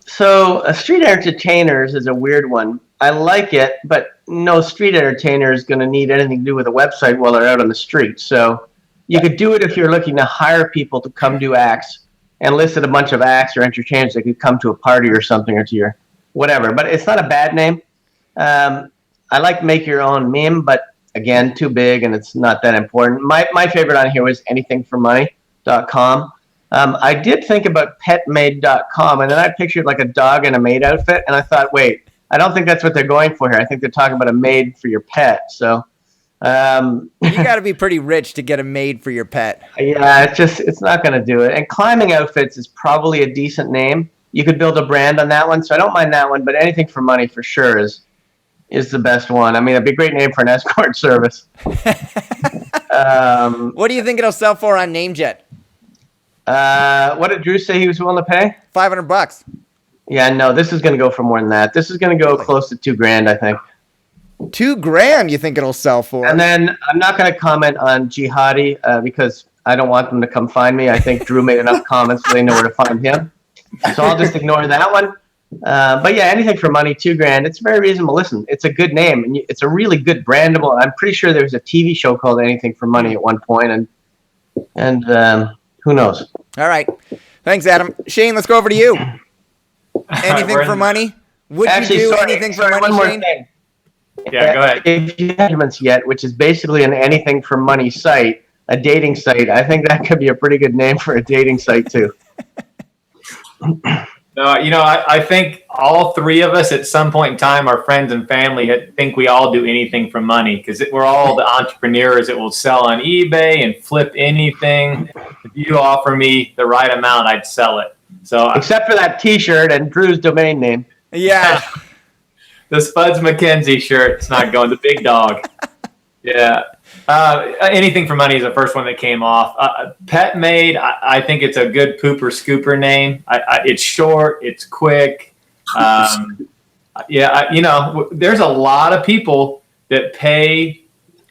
Speaker 2: So, street entertainers is a weird one. I like it, but no street entertainer is going to need anything to do with a website while they're out on the street. So you could do it if you're looking to hire people to come do acts and listed a bunch of acts or entertainers that could come to a party or something or to your whatever. But it's not a bad name. I like Make Your Own Meme, but again, too big and it's not that important. My favorite on here was anythingformoney.com. I did think about petmaid.com, and then I pictured like a dog in a maid outfit, and I thought, wait, I don't think that's what they're going for here. I think they're talking about a maid for your pet. So
Speaker 1: you got to be pretty rich to get a maid for your pet.
Speaker 2: Yeah, it's not going to do it. And Climbing Outfits is probably a decent name. You could build a brand on that one, so I don't mind that one. But Anything for Money for sure is the best one. I mean, it'd be a great name for an escort service.
Speaker 1: What do you think it'll sell for on NameJet?
Speaker 2: What did Drew say he was willing to pay?
Speaker 1: $500.
Speaker 2: Yeah, no, this is going to go for more than that. This is going to go close to $2,000, I think.
Speaker 1: $2,000 you think it'll sell for?
Speaker 2: And then I'm not going to comment on Jihadi because I don't want them to come find me. I think Drew made enough comments so they know where to find him. So I'll just ignore that one. But yeah, Anything for Money, $2,000. It's very reasonable. Listen, it's a good name, and it's a really good brandable. I'm pretty sure there was a TV show called Anything for Money at one point, and who knows?
Speaker 1: All right. Thanks, Adam. Shane, let's go over to you. Anything
Speaker 4: we're
Speaker 1: for
Speaker 4: in-
Speaker 1: money? Would
Speaker 2: Actually,
Speaker 1: you do
Speaker 2: sorry,
Speaker 1: anything for
Speaker 2: sorry,
Speaker 1: money,
Speaker 2: one more
Speaker 1: Shane?
Speaker 2: thing.
Speaker 4: Yeah, go ahead.
Speaker 2: If you haven't yet, which is basically an anything for money site, a dating site, I think that could be a pretty good name for a dating site too.
Speaker 4: No, I think all three of us at some point in time, our friends and family, think we all do anything for money because we're all the entrepreneurs that will sell on eBay and flip anything. If you offer me the right amount, I'd sell it. So
Speaker 2: Except for that T-shirt and Drew's domain name.
Speaker 1: Yeah.
Speaker 4: the Spuds McKenzie shirt, it's not going. The big dog. Yeah. Anything for money is the first one that came off. Pet Made, I think it's a good pooper scooper name. It's short, it's quick. There's a lot of people that pay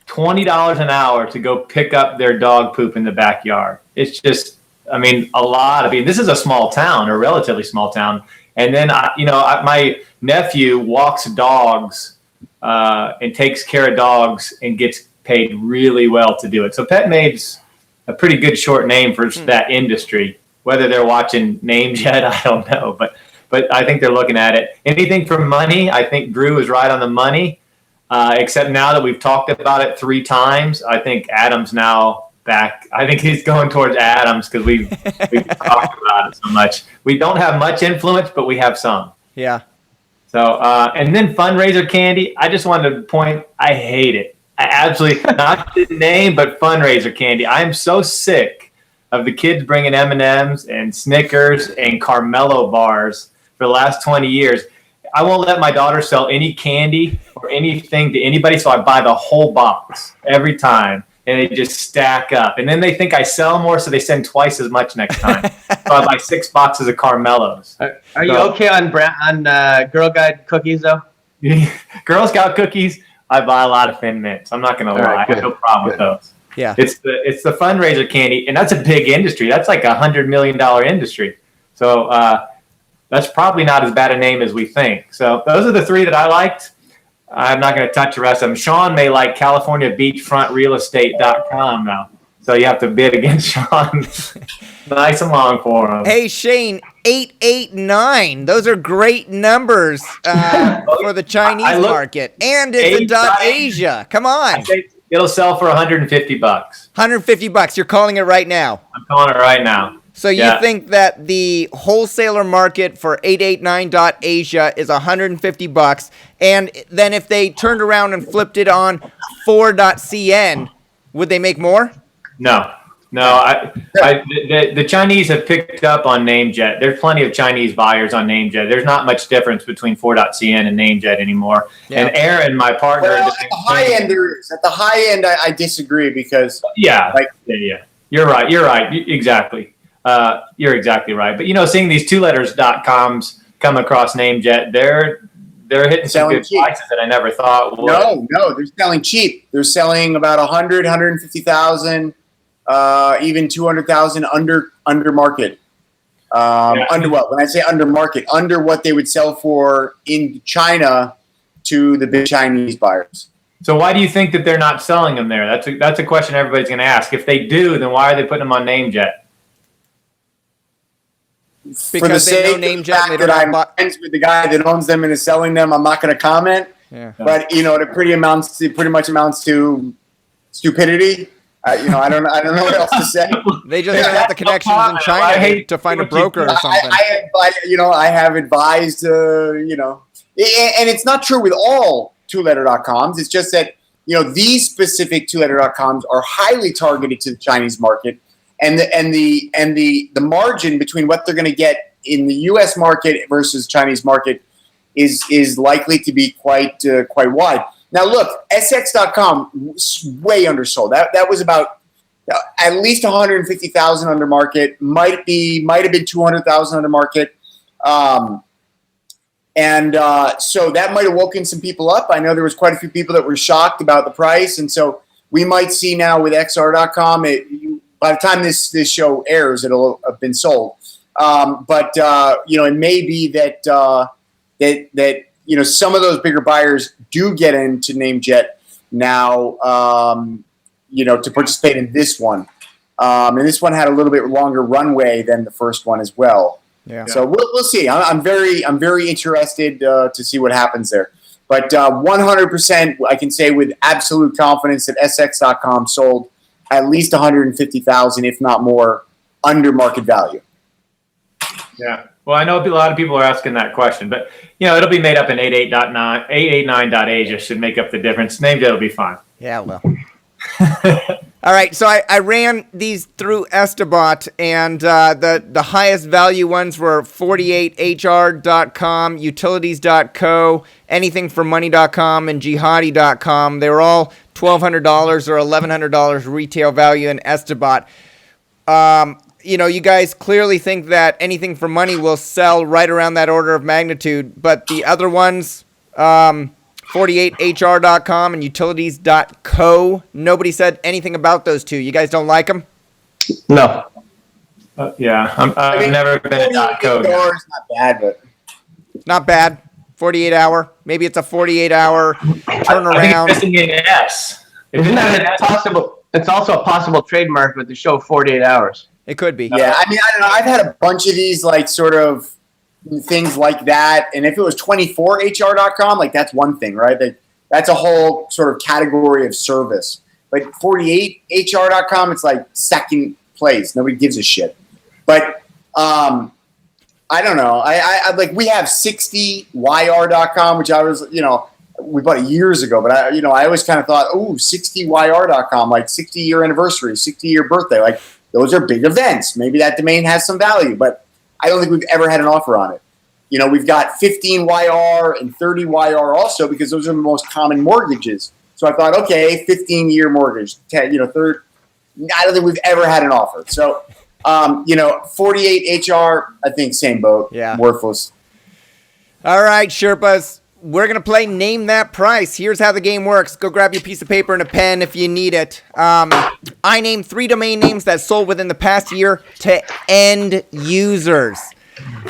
Speaker 4: $20 an hour to go pick up their dog poop in the backyard. It's just, a lot of people. This is a small town, or relatively small town. And then, my nephew walks dogs and takes care of dogs and gets paid really well to do it. So Pet Made's a pretty good short name for that industry. Whether they're watching names yet, I don't know. But I think they're looking at it. Anything for money, I think Drew is right on the money. Except now that we've talked about it 3 times, I think Adam's now back. I think he's going towards Adams because we've talked about it so much. We don't have much influence, but we have some.
Speaker 1: Yeah.
Speaker 4: So, and then fundraiser candy, I just wanted to point, I hate it. I absolutely, not the name, but fundraiser candy. I'm so sick of the kids bringing M&Ms and Snickers and Carmelo bars for the last 20 years. I won't let my daughter sell any candy or anything to anybody, so I buy the whole box every time. And they just stack up. And then they think I sell more, so they send twice as much next time. So I buy 6 boxes of Carmelos.
Speaker 2: Are you okay on Girl Guide cookies, though?
Speaker 4: Girl Scout cookies, I buy a lot of Thin Mints. I'm not going to lie.
Speaker 2: Right,
Speaker 4: I have no problem with those.
Speaker 1: Yeah.
Speaker 4: It's the fundraiser candy, and that's a big industry. That's like $100 million industry. So that's probably not as bad a name as we think. So those are the 3 that I liked. I'm not going to touch the rest of them. Sean may like CaliforniaBeachfrontRealEstate.com now. So you have to bid against Sean. Nice and long for him.
Speaker 1: Hey, Shane, 889. Those are great numbers for the Chinese market. And it's a .Asia. Come on.
Speaker 4: I think it'll sell for $150.
Speaker 1: $150. You're calling it right now.
Speaker 4: I'm calling it right now.
Speaker 1: So you think that the wholesaler market for 889.Asia is $150, and then if they turned around and flipped it on 4.cn, would they make more?
Speaker 4: No. The Chinese have picked up on NameJet. There's plenty of Chinese buyers on NameJet. There's not much difference between 4.cn and NameJet anymore. Yeah. And Aaron, my partner,
Speaker 3: well, at the high end there is. At the high end, I disagree because
Speaker 4: yeah. You're right. Exactly. You're exactly right. But seeing these 2letters.coms come across NameJet, they're hitting some good prices that I never thought would.
Speaker 3: No, they're selling cheap. They're selling about 100, 150,000, even 200,000 under market. Under what? When I say under market, under what they would sell for in China to the big Chinese buyers.
Speaker 4: So why do you think that they're not selling them there? That's a question everybody's going to ask. If they do, then why are they putting them on NameJet?
Speaker 1: Because they know NameJet.
Speaker 3: That I'm friends with the guy that owns them and is selling them. I'm not going to comment. Yeah. But it pretty much amounts to stupidity. I don't know what else to say.
Speaker 1: They just don't have the connections in China to find a broker or something.
Speaker 3: I have advised, and it's not true with all 2letter.coms. It's just that these specific 2letter.coms are highly targeted to the Chinese market. And the margin between what they're going to get in the U.S. market versus Chinese market is likely to be quite wide. Now look, SX.com was way undersold. That was about at least 150,000 under market. Might have been 200,000 under market. So that might have woken some people up. I know there was quite a few people that were shocked about the price, and so we might see now with XR.com. By the time this show airs, it'll have been sold. But it may be that some of those bigger buyers do get into NameJet now, to participate in this one. And this one had a little bit longer runway than the first one as well.
Speaker 1: Yeah.
Speaker 3: So we'll see. I'm very interested to see what happens there. But 100%, I can say with absolute confidence that SX.com sold at least 150,000, if not more, under market value.
Speaker 4: Yeah. Well, I know a lot of people are asking that question, but it'll be made up in 889.Asia should make up the difference. Named it'll be fine.
Speaker 1: Yeah, well. All right, so I ran these through Estabot, and the highest value ones were 48hr.com, utilities.co, anythingformoney.com, and jihadi.com. They were all $1,200 or $1,100 retail value in Estabot. You guys clearly think that anything for money will sell right around that order of magnitude, but the other ones, 48hr.com and utilities.co, nobody said anything about those two. You guys don't like them?
Speaker 2: No.
Speaker 4: Yeah, I've never been a .co.
Speaker 3: It's not bad, but
Speaker 1: Not bad. 48 hour. Maybe it's a 48-hour turnaround.
Speaker 4: I think it's missing an S.
Speaker 2: Isn't that possible? It's also a possible trademark with the show 48 hours.
Speaker 1: It could be.
Speaker 3: yeah, I mean, I don't know. I've had a bunch of these like sort of things like that, and if it was 24hr.com, like that's one thing, right? That's a whole sort of category of service. But 48hr.com, it's like second place. Nobody gives a shit. But I don't know. I like we have 60yr.com, which I was, we bought it years ago, but I always kind of thought, 60yr.com, like 60-year anniversary, 60-year birthday, like those are big events. Maybe that domain has some value, but I don't think we've ever had an offer on it. We've got 15yr and 30yr also because those are the most common mortgages. So I thought, okay, 15-year mortgage, 30. I don't think we've ever had an offer. So, 48hr, I think same boat.
Speaker 1: Yeah.
Speaker 3: Worthless.
Speaker 1: All right, Sherpas. We're going to play Name That Price. Here's how the game works. Go grab your piece of paper and a pen if you need it. I named 3 domain names that sold within the past year to end users.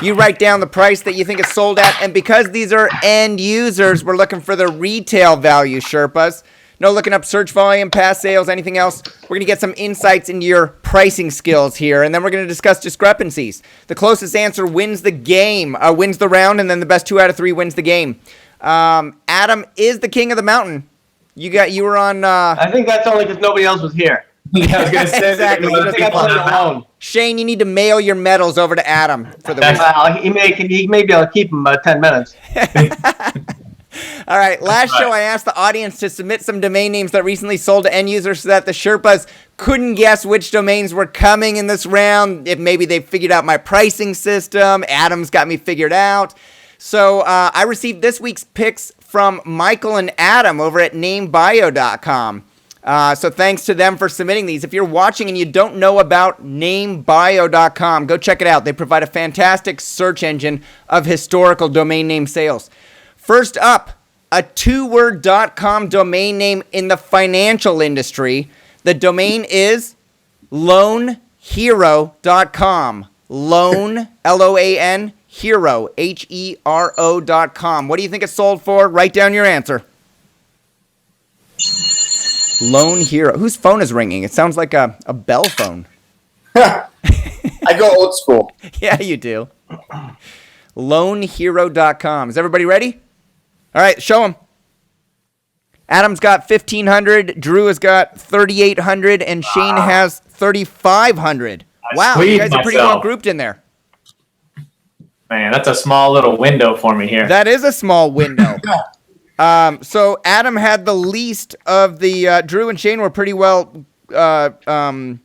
Speaker 1: You write down the price that you think it's sold at, and because these are end users, we're looking for the retail value, Sherpas. No looking up search volume, past sales, anything else. We're going to get some insights into your pricing skills here, and then we're going to discuss discrepancies. The closest answer wins the game, wins the round, and then the best 2 out of 3 wins the game. Adam is the king of the mountain. You were on.
Speaker 2: I think that's only because nobody else was here.
Speaker 4: Yeah, I was going to say
Speaker 1: Exactly.
Speaker 4: that.
Speaker 2: I think I'm alone.
Speaker 1: Shane, you need to mail your medals over to Adam for the win.
Speaker 2: Well, he may be able to keep them 10 minutes.
Speaker 1: All right, last show I asked the audience to submit some domain names that recently sold to end users so that the Sherpas couldn't guess which domains were coming in this round. If maybe they figured out my pricing system, Adam's got me figured out. So I received this week's picks from Michael and Adam over at namebio.com. So thanks to them for submitting these. If you're watching and you don't know about namebio.com, go check it out. They provide a fantastic search engine of historical domain name sales. First up, a 2-word .com domain name in the financial industry. The domain is loanhero.com. Loan, L-O-A-N, hero, H-E-R-O.com. What do you think it sold for? Write down your answer. Lone Hero. Whose phone is ringing? It sounds like a bell phone.
Speaker 3: I go old school.
Speaker 1: Yeah, you do. Loanhero.com. Is everybody ready? All right, show them. Adam's got 1,500. Drew has got 3,800. And Shane has 3,500. Wow, you guys are pretty well grouped in there.
Speaker 4: Man, that's a small little window for me here.
Speaker 1: That is a small window. So Adam had the least of the Drew and Shane were pretty well priced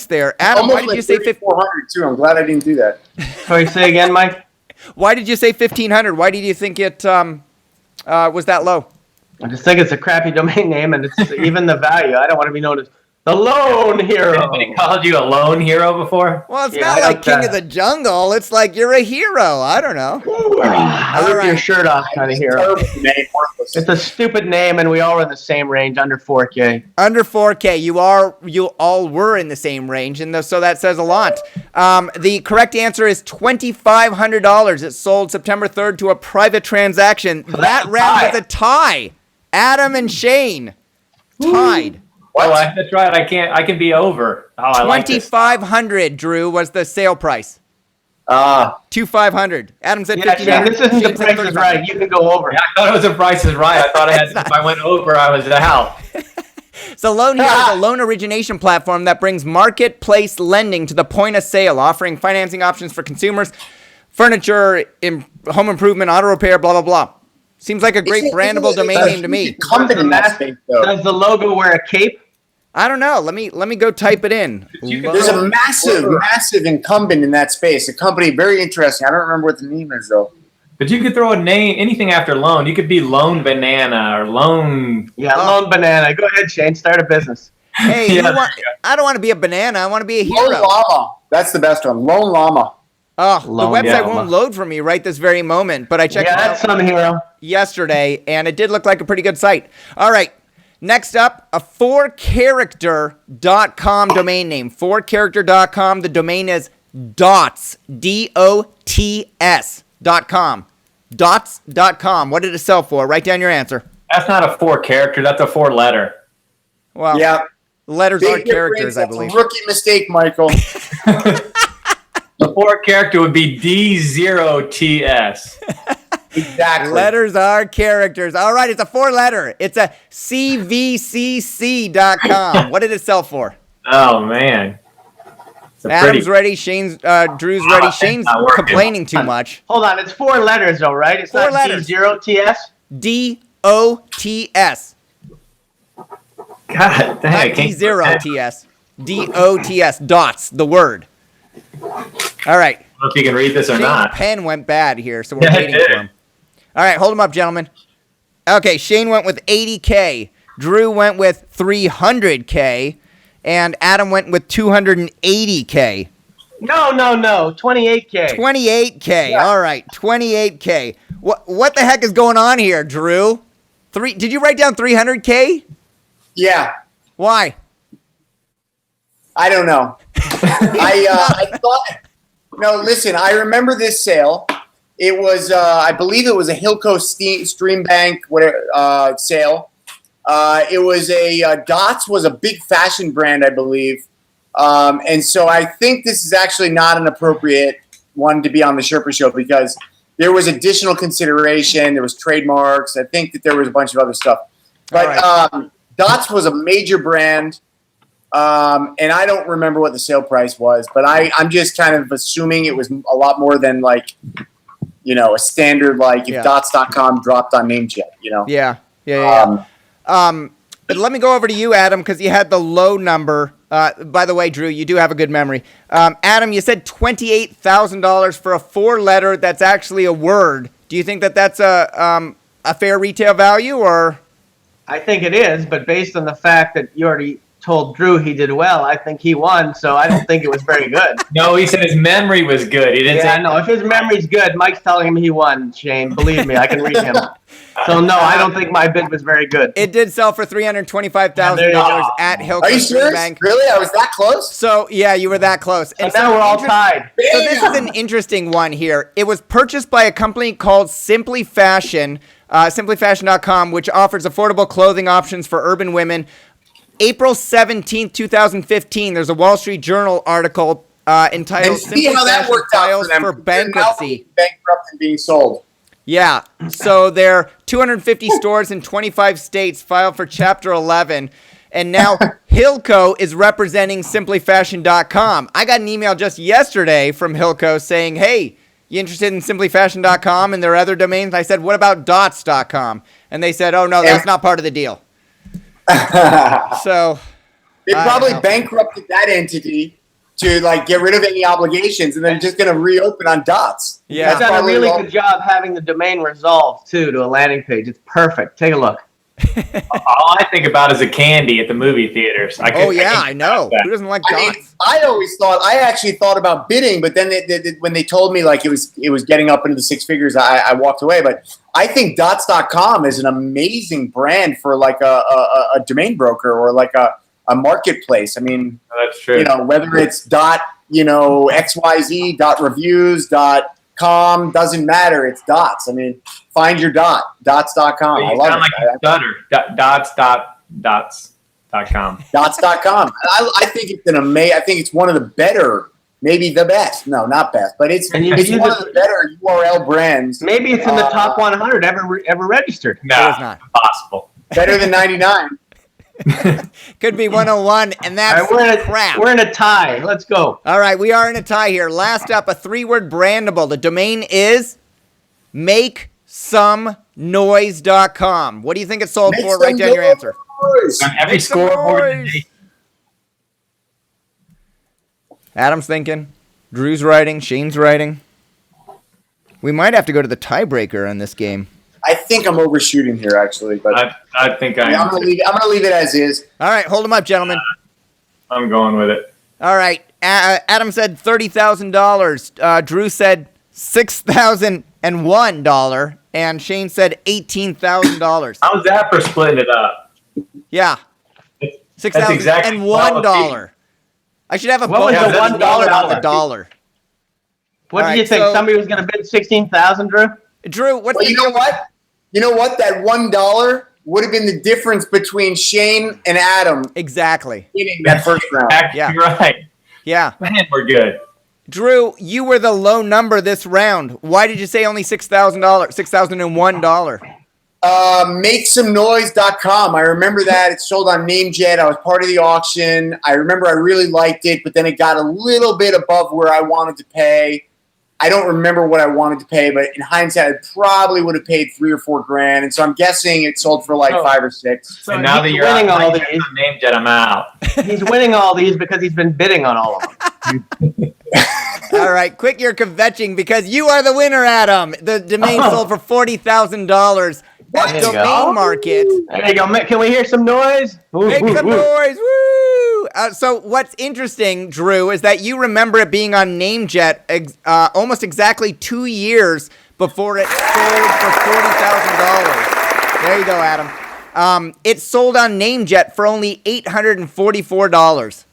Speaker 1: there. Adam, why did you say
Speaker 3: 5,400 too? I'm glad I didn't do that.
Speaker 2: Sorry, say again, Mike?
Speaker 1: Why did you say 1,500? Why did you think it was that low?
Speaker 2: I just think it's a crappy domain name, and it's even the value. I don't want to be known as the Lone Hero.
Speaker 4: Anybody called you a lone hero before?
Speaker 1: Well, it's not like King of the Jungle. It's like you're a hero. I don't know.
Speaker 2: I rip your shirt off kind of hero.
Speaker 3: Name, worthless.
Speaker 2: It's a stupid name, and we all are in the same range, under 4K.
Speaker 1: Under 4K, you all were in the same range, and so that says a lot. The correct answer is $2,500. It sold September 3rd to a private transaction. That round is a tie. Adam and Shane tied.
Speaker 3: What?
Speaker 4: Oh, that's right. I can be over. Oh, I like this.
Speaker 1: $2,500, Drew, was the sale price. 2,500. Adam said
Speaker 2: Yeah,
Speaker 1: 59.
Speaker 2: Shane, this isn't the
Speaker 1: Shane said
Speaker 2: Price is
Speaker 1: 35.
Speaker 2: Right. You can go over.
Speaker 4: Yeah, I thought it was a Price is Right. I thought if I went over, I was out.
Speaker 1: So Loan Hero is a loan origination platform that brings marketplace lending to the point of sale, offering financing options for consumers, furniture, home improvement, auto repair, blah, blah, blah. Seems like a great brandable domain name to me.
Speaker 3: Incumbent in that space, though.
Speaker 2: Does the logo wear a cape?
Speaker 1: I don't know. Let me go type it in.
Speaker 3: There's a massive incumbent in that space. A company very interesting. I don't remember what the name is though.
Speaker 4: But you could throw a name, anything after loan. You could be Loan Banana or Loan.
Speaker 2: Yeah, Loan Banana. Go ahead, Shane. Start a business.
Speaker 1: Hey,
Speaker 4: Yeah.
Speaker 1: I don't want to be a banana. I want to be a
Speaker 3: Lone
Speaker 1: hero.
Speaker 3: Llama. That's the best one. Lone Llama.
Speaker 1: Oh,
Speaker 2: Loan
Speaker 1: the website
Speaker 2: Llama.
Speaker 1: won't load for me right this very moment, but I checked
Speaker 2: Yeah,
Speaker 1: it
Speaker 2: that's
Speaker 1: out
Speaker 2: some hero.
Speaker 1: yesterday, and it did look like a pretty good site. All right. Next up, a 4character.com domain name. 4character.com. The domain is dots. DOTS.com. Dots.com. What did it sell for? Write down your answer.
Speaker 4: That's not a 4-character. That's a 4-letter.
Speaker 1: Well,
Speaker 3: Yeah.
Speaker 1: letters are
Speaker 3: Big
Speaker 1: characters, I
Speaker 3: difference.
Speaker 1: believe.
Speaker 3: That's a rookie mistake, Michael.
Speaker 4: The 4-character would be D0TS.
Speaker 3: Exactly.
Speaker 1: Letters are characters. All right, it's a 4-letter. It's a CVCC.com. What did it sell for?
Speaker 4: Oh, man. It's a
Speaker 1: Adam's ready. Shane's, Drew's ready.
Speaker 4: it's
Speaker 1: Shane's
Speaker 4: not working.
Speaker 1: complaining too much.
Speaker 2: Hold on. It's 4 letters, though, right? It's
Speaker 1: 4
Speaker 2: not
Speaker 1: letters.
Speaker 2: D0TS?
Speaker 1: DOTS.
Speaker 4: God dang. I
Speaker 1: Not
Speaker 4: can't-
Speaker 1: D0TS. DOTS. Dots, the word. All right.
Speaker 4: I don't know if you can read this or
Speaker 1: Shane's
Speaker 4: not.
Speaker 1: pen went bad here, so we're
Speaker 4: Yeah, it
Speaker 1: waiting
Speaker 4: did.
Speaker 1: for him. All right, hold him up, gentlemen. Okay, Shane went with 80K. Drew went with 300K. And Adam went with 280K.
Speaker 2: No. 28K.
Speaker 1: 28K. All right, 28K. What the heck is going on here, Drew? Did you write down 300K?
Speaker 3: Yeah.
Speaker 1: Why?
Speaker 3: I don't know. I thought. No, listen. I remember this sale. It was, I believe, it was a Hilco Stream Bank sale. It was Dots was a big fashion brand, I believe, and so I think this is actually not an appropriate one to be on the Sherpa Show because there was additional consideration. There was trademarks. I think that there was a bunch of other stuff, but
Speaker 1: Right.
Speaker 3: Dots was a major brand. And I don't remember what the sale price was, but I'm just kind of assuming it was a lot more than like, a standard, like if dots.com dropped on Namecheck,
Speaker 1: Yeah. But let me go over to you, Adam, because you had the low number. By the way, Drew, you do have a good memory. Adam, you said $28,000 for a 4-letter that's actually a word. Do you think that that's a fair retail value, or?
Speaker 2: I think it is, but based on the fact that you already told Drew he did well, I think he won, so I don't think it was very good.
Speaker 4: No, he said his memory was good. He didn't
Speaker 2: Yeah, I
Speaker 4: say.
Speaker 2: know. If his memory's good, Mike's telling him he won, Shane. Believe me, I can read him. So, no, I don't think my bid was very good.
Speaker 1: It did sell for $325,000 at Hilco
Speaker 3: Are you
Speaker 1: Stream
Speaker 3: serious?
Speaker 1: Bank.
Speaker 3: Really? I was that close?
Speaker 1: So, yeah, you were that close.
Speaker 2: And now we're all tied.
Speaker 1: So this is an interesting one here. It was purchased by a company called Simply Fashion, simplyfashion.com, which offers affordable clothing options for urban women. April 17th, 2015, there's a Wall Street Journal article entitled
Speaker 3: And see how that
Speaker 1: Fashion
Speaker 3: worked out
Speaker 1: Files
Speaker 3: for them.
Speaker 1: for
Speaker 3: They're now
Speaker 1: Bankruptcy.
Speaker 3: bankrupt and being sold.
Speaker 1: Yeah, so there are 250 stores in 25 states filed for Chapter 11, and now Hilco is representing simplyfashion.com. I got an email just yesterday from Hilco saying, hey, you interested in simplyfashion.com and their other domains? I said, what about dots.com? And they said, oh, no, that's not part of the deal. So
Speaker 3: They
Speaker 1: I
Speaker 3: probably
Speaker 1: don't know.
Speaker 3: bankrupted that entity to get rid of any obligations, and they're just going to reopen on Dots.
Speaker 1: Yeah.
Speaker 2: They've done a
Speaker 3: probably
Speaker 2: really
Speaker 3: all-
Speaker 2: good job having the domain resolved, too, to a landing page. It's perfect. Take a look.
Speaker 4: All I think about is a candy at the movie theaters.
Speaker 1: I know. Who doesn't like
Speaker 3: I mean,
Speaker 1: dots?
Speaker 3: I actually thought about bidding, but then when they told me it was getting up into the 6 figures, I walked away. But I think dots.com is an amazing brand for a domain broker or a marketplace. I mean,
Speaker 4: That's true.
Speaker 3: whether it's .xyz, .reviews, .com, doesn't matter. It's dots. I mean, find your dots.com. I
Speaker 4: You
Speaker 3: love
Speaker 4: sound
Speaker 3: it.
Speaker 4: like you stutter. Dots. Dots.com.
Speaker 3: Dots.com. I think it's I think it's one of the better, maybe the best. No, not best, but it's one of the better URL brands.
Speaker 2: Maybe it's in the top 100 ever registered.
Speaker 4: No,
Speaker 1: It is not.
Speaker 4: impossible.
Speaker 3: Better than 99.
Speaker 1: Could be 101, and that's crap.
Speaker 2: We're in a tie. Let's go.
Speaker 1: All right, we are in a tie here. Last up, a 3-word brandable. The domain is makesomenoise.com. What do you think it's sold for? Write down your answer.
Speaker 4: On every
Speaker 1: Make some
Speaker 4: scoreboard in the
Speaker 1: noise.
Speaker 4: nation.
Speaker 1: Adam's thinking. Drew's writing. Shane's writing. We might have to go to the tiebreaker on this game.
Speaker 3: I think I'm overshooting here, actually, but
Speaker 4: I think I
Speaker 3: I'm
Speaker 4: am.
Speaker 3: gonna leave it as is.
Speaker 1: All right, hold them up, gentlemen.
Speaker 4: I'm going with it.
Speaker 1: All right, Adam said $30,000. Drew said $6,001, and Shane said $18,000.
Speaker 4: How's that for splitting it up?
Speaker 1: Yeah,
Speaker 4: That's exactly
Speaker 1: $6,001. I should have a
Speaker 2: What was
Speaker 1: bonus
Speaker 2: the
Speaker 1: $1 on the
Speaker 2: $1?
Speaker 1: dollar.
Speaker 2: What
Speaker 1: All
Speaker 2: do you
Speaker 1: right,
Speaker 2: think?
Speaker 1: so-
Speaker 2: Somebody was going to bid 16,000, Drew?
Speaker 1: Drew, what's
Speaker 3: Well,
Speaker 1: the
Speaker 3: you know what? You know what? That $1 would have been the difference between Shane and Adam
Speaker 1: Exactly.
Speaker 3: winning that first round.
Speaker 1: Yeah.
Speaker 4: Right.
Speaker 1: Yeah.
Speaker 4: Man, we're good.
Speaker 1: Drew, you were the low number this round. Why did you say only $6,000? $6,001.
Speaker 3: Makesomenoise.com. I remember that. It's sold on NameJet. I was part of the auction. I remember I really liked it, but then it got a little bit above where I wanted to pay. I don't remember what I wanted to pay, but in hindsight, I probably would have paid $3 or $4 grand. And so I'm guessing it sold for like 5 or 6.
Speaker 2: So
Speaker 4: And now that
Speaker 2: he's
Speaker 4: you're
Speaker 2: winning
Speaker 4: out,
Speaker 2: all
Speaker 4: like,
Speaker 2: these.
Speaker 4: name jet, I'm out.
Speaker 2: He's winning all these because he's been bidding on all of them.
Speaker 1: All right, quit your kvetching because you are the winner, Adam. The domain sold for $40,000 at
Speaker 2: There you
Speaker 1: Domain
Speaker 2: go.
Speaker 1: Market.
Speaker 2: There you go. Can we hear some noise? Ooh,
Speaker 1: Make
Speaker 2: ooh,
Speaker 1: some
Speaker 2: ooh.
Speaker 1: noise, woo! So what's interesting, Drew, is that you remember it being on NameJet almost exactly 2 years before it sold for $40,000. There you go, Adam. It sold on NameJet for only $844.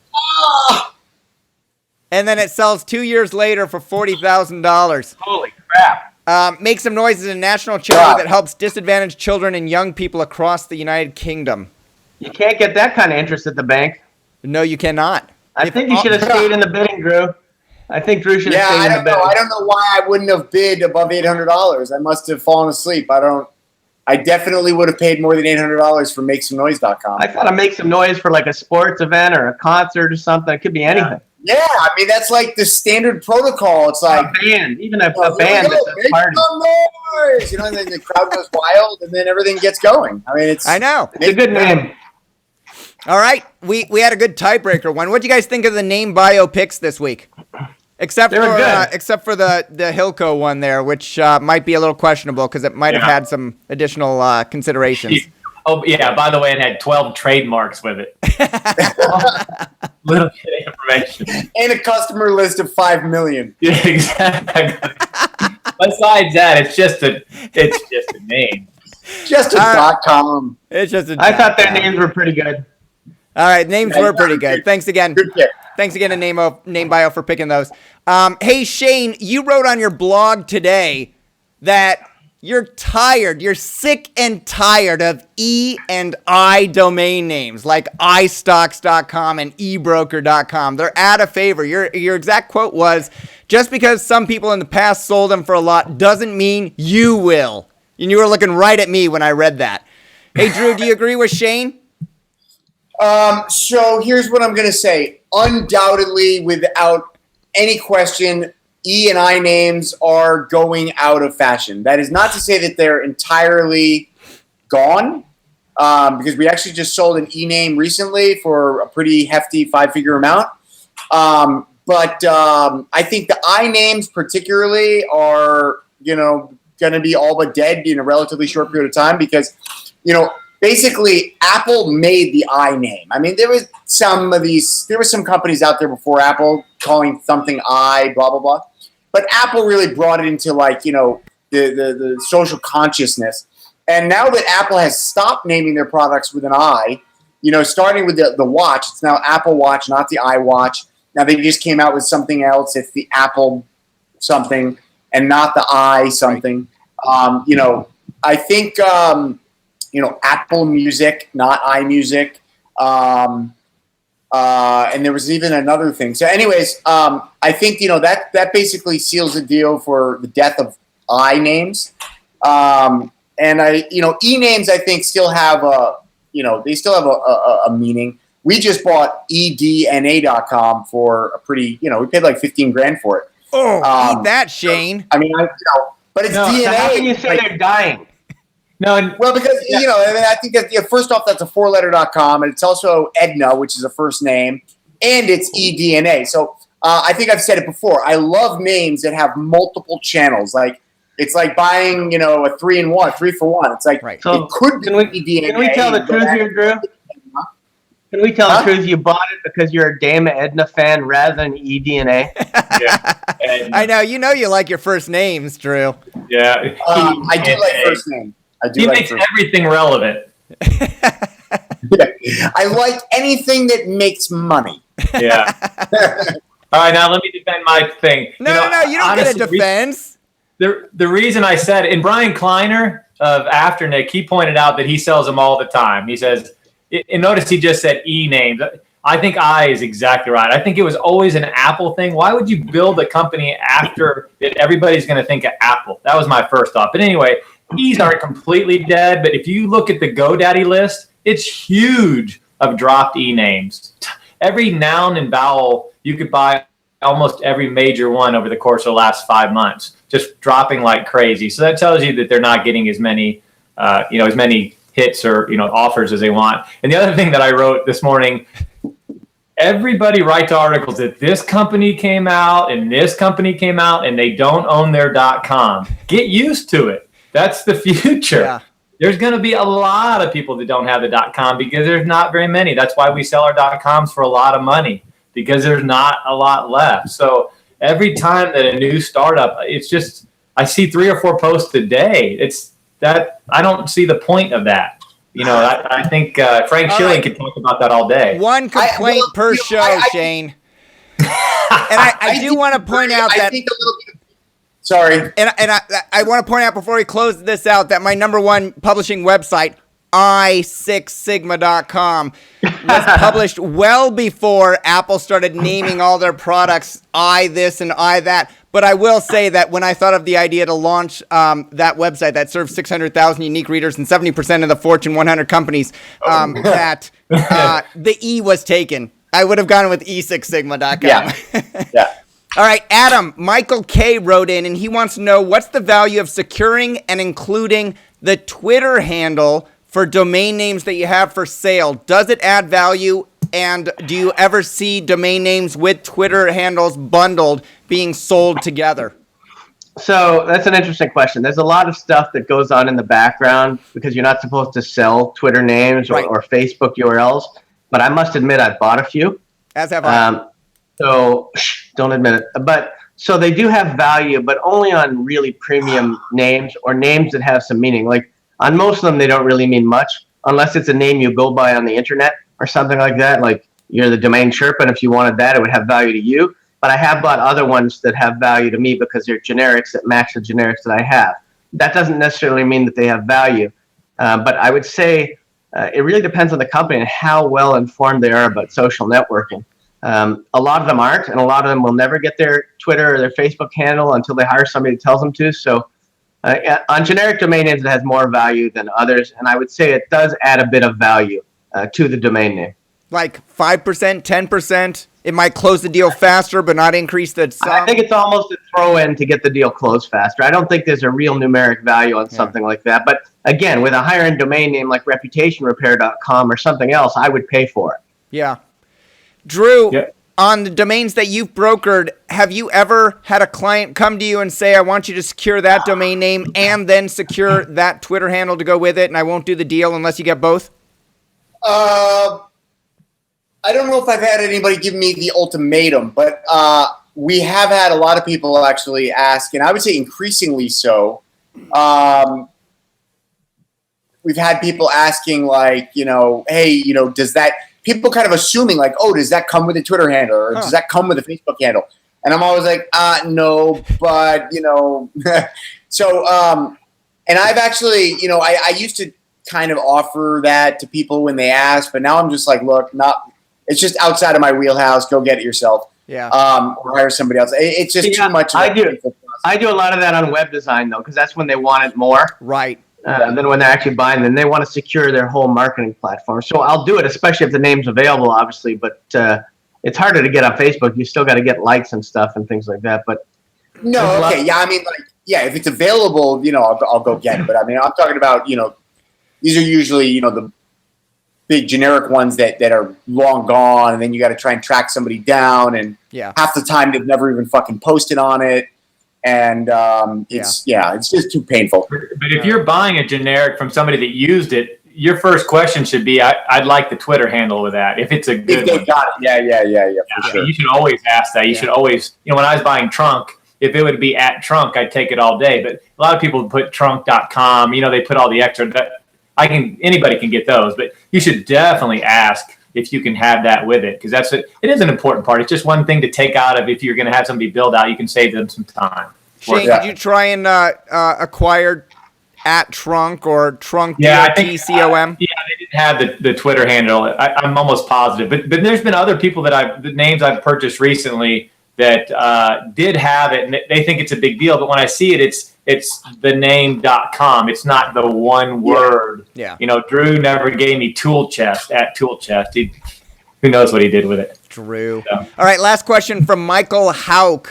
Speaker 1: And then it sells 2 years later for $40,000.
Speaker 2: Holy crap.
Speaker 1: Make Some Noise is a national charity that helps disadvantaged children and young people across the United Kingdom.
Speaker 2: You can't get that kind of interest at the bank.
Speaker 1: No, you cannot.
Speaker 2: I think you should have stayed in the bidding, Drew. I think Drew should have
Speaker 3: Yeah,
Speaker 2: stayed
Speaker 3: I
Speaker 2: in the
Speaker 3: don't know.
Speaker 2: bidding.
Speaker 3: I don't know why I wouldn't have bid above $800. I must have fallen asleep. I definitely would have paid more than $800 for MakeSomeNoise.com.
Speaker 2: I thought I'd make some noise for like a sports event or a concert or something. It could be anything.
Speaker 3: Yeah, I mean, that's like the standard protocol. It's like,
Speaker 2: A band, even a
Speaker 3: well,
Speaker 2: band
Speaker 3: here we
Speaker 2: that's
Speaker 3: go,
Speaker 2: a
Speaker 3: make
Speaker 2: party.
Speaker 3: some noise. You know, and then the crowd goes wild, and then everything gets going. I mean,
Speaker 1: I know.
Speaker 2: It's a good name.
Speaker 1: All right, we had a good tiebreaker one. What do you guys think of the name bio picks this week? Except
Speaker 2: They were good.
Speaker 1: except for the Hilco one there, which might be a little questionable because it might have
Speaker 4: Yeah.
Speaker 1: had some additional considerations.
Speaker 4: Oh, yeah. By the way, it had 12 trademarks with it. Little bit of information.
Speaker 3: and a customer list of 5 million.
Speaker 4: Yeah, exactly. Besides that, it's just a name.
Speaker 3: Just a .com.
Speaker 1: It's just
Speaker 2: I thought their names were pretty good.
Speaker 1: All right, names were pretty good. Thanks again.
Speaker 3: Good pick.
Speaker 1: Thanks again to Name Bio for picking those. Hey, Shane, you wrote on your blog today that you're tired. You're sick and tired of E and I domain names like iStocks.com and eBroker.com. They're out of favor. Your exact quote was, just because some people in the past sold them for a lot doesn't mean you will. And you were looking right at me when I read that. Hey, Drew, do you agree with Shane?
Speaker 3: So here's what I'm going to say. Undoubtedly, without any question, E and I names are going out of fashion. That is not to say that they're entirely gone, because we actually just sold an E name recently for a pretty hefty 5-figure amount. But I think the I names particularly are, going to be all but dead in a relatively short period of time because, basically, Apple made the I name. I mean, there were some companies out there before Apple calling something I, blah, blah, blah. But Apple really brought it into the social consciousness. And now that Apple has stopped naming their products with an I, starting with the watch, it's now Apple Watch, not the iWatch. Now they just came out with something else. It's the Apple something and not the I something. I think, Apple Music, not iMusic. And there was even another thing. So anyways, I think, that basically seals the deal for the death of I names. And E names, I think, still have they still have a meaning. We just bought edna.com for a pretty, we paid like $15,000 for it.
Speaker 1: Oh, eat that, Shane.
Speaker 3: I mean, but it's DNA.
Speaker 2: So how can you say they're dying?
Speaker 4: No,
Speaker 3: Well, because, I think that, first off, that's a 4-letter.com, and it's also Edna, which is a first name, and it's eDNA. So I think I've said it before. I love names that have multiple channels. Like, it's like buying, a 3-in-1, 3-for-1. It's like,
Speaker 1: Right.
Speaker 3: it could be eDNA.
Speaker 2: Can we tell the truth here, Drew? Can we tell the truth? You bought it because you're a Dama Edna fan rather than eDNA?
Speaker 4: yeah.
Speaker 1: I know. You like your first names, Drew.
Speaker 4: Yeah.
Speaker 3: I do like first name.
Speaker 4: He makes everything relevant.
Speaker 3: Yeah. I like anything that makes money.
Speaker 4: Yeah. All right, now let me defend my thing.
Speaker 1: No, you don't get a defense.
Speaker 4: The reason I said, and Brian Kleiner of Afternic, he pointed out that he sells them all the time. He says, and notice he just said E names. I think I is exactly right. I think it was always an Apple thing. Why would you build a company after that everybody's going to think of Apple? That was my first thought. But anyway, E's aren't completely dead. But if you look at the GoDaddy list, it's huge of dropped E names. Every noun and vowel, you could buy almost every major one over the course of the last 5 months, just dropping like crazy. So that tells you that they're not getting as many, as many hits or offers as they want. And the other thing that I wrote this morning, everybody writes articles that this company came out and this company came out and they don't own their .com. Get used to it. That's the future. Yeah. There's going to be a lot of people that don't have the .com because there's not very many. That's why we sell our .coms for a lot of money, because there's not a lot left. So every time that a new startup, it's just, I see 3 or 4 posts a day. It's that I don't see the point of that. I think Frank Schilling could talk about that all day.
Speaker 1: One complaint per show, Shane. And I do want to point out that.
Speaker 3: Sorry.
Speaker 1: And I want to point out before we close this out that my number one publishing website, i6sigma.com, was published well before Apple started naming all their products I this and I that. But I will say that when I thought of the idea to launch that website that serves 600,000 unique readers and 70% of the Fortune 100 companies, that the E was taken. I would have gone with e6sigma.com.
Speaker 3: Yeah. Yeah.
Speaker 1: All right, Adam, Michael K. wrote in, and he wants to know what's the value of securing and including the Twitter handle for domain names that you have for sale. Does it add value? And do you ever see domain names with Twitter handles bundled being sold together?
Speaker 2: So that's an interesting question. There's a lot of stuff that goes on in the background because you're not supposed to sell Twitter names or Facebook URLs. But I must admit I've bought a few.
Speaker 1: As have I.
Speaker 2: So don't admit it. But so they do have value, but only on really premium names or names that have some meaning. Like on most of them, they don't really mean much unless it's a name you go by on the internet or something like that. Like you're the DomainSherpa, and if you wanted that, it would have value to you. But I have bought other ones that have value to me because they're generics that match the generics that I have. That doesn't necessarily mean that they have value. But I would say it really depends on the company and how well informed they are about social networking. A lot of them aren't, and a lot of them will never get their Twitter or their Facebook handle until they hire somebody that tells them to. So on generic domain names, it has more value than others. And I would say it does add a bit of value to the domain name.
Speaker 1: Like 5%, 10%? It might close the deal faster, but not increase the sum?
Speaker 2: I think it's almost a throw-in to get the deal closed faster. I don't think there's a real numeric value on something like that. But again, with a higher-end domain name like reputationrepair.com or something else, I would pay for it.
Speaker 1: Yeah. Drew, on the domains that you've brokered, have you ever had a client come to you and say, I want you to secure that domain name and then secure that Twitter handle to go with it, and I won't do the deal unless you get both?
Speaker 3: I don't know if I've had anybody give me the ultimatum, but we have had a lot of people actually ask, and I would say increasingly so. We've had people asking like, hey, does that, people kind of assuming like, oh, does that come with a Twitter handle or does that come with a Facebook handle? And I'm always like, no, but, so, and I've actually, I used to kind of offer that to people when they ask, but now I'm just like, look, it's just outside of my wheelhouse. Go get it yourself.
Speaker 1: Yeah.
Speaker 3: Or hire somebody else. It's just too much.
Speaker 2: I do a lot of that on web design though, because that's when they want it more.
Speaker 1: Right.
Speaker 2: Then when they're actually buying, then they want to secure their whole marketing platform. So I'll do it, especially if the name's available, obviously. But it's harder to get on Facebook. You still got to get likes and stuff and things like that. But
Speaker 3: no, okay, yeah. I mean, like, yeah, if it's available, I'll go get it. But I mean, I'm talking about, these are usually, the big generic ones that are long gone, and then you got to try and track somebody down, and half the time they've never even fucking posted on it. And it's just too painful.
Speaker 4: But if you're buying a generic from somebody that used it, your first question should be, I'd like the Twitter handle with that. If it's a good
Speaker 3: if they got it. Yeah, for sure.
Speaker 4: You should always ask that. You should always, when I was buying trunk, if it would be @trunk, I'd take it all day. But a lot of people put trunk.com, they put all the extra. Anybody can get those, but you should definitely ask if you can have that with it, because it is an important part. It's just one thing to take out of if you're going to have somebody build out, you can save them some time.
Speaker 1: Shane, did you try and acquire @trunk or trunk?
Speaker 4: Yeah,
Speaker 1: TCOM?
Speaker 4: Yeah, they didn't have the Twitter handle. I'm almost positive, but there's been other people the names I've purchased recently that did have it, and they think it's a big deal. But when I see it, it's the name.com. It's not the one word.
Speaker 1: Yeah.
Speaker 4: Drew never gave me tool chest @toolchest. Who knows what he did with it?
Speaker 1: Drew. So. All right, last question from Michael Howe.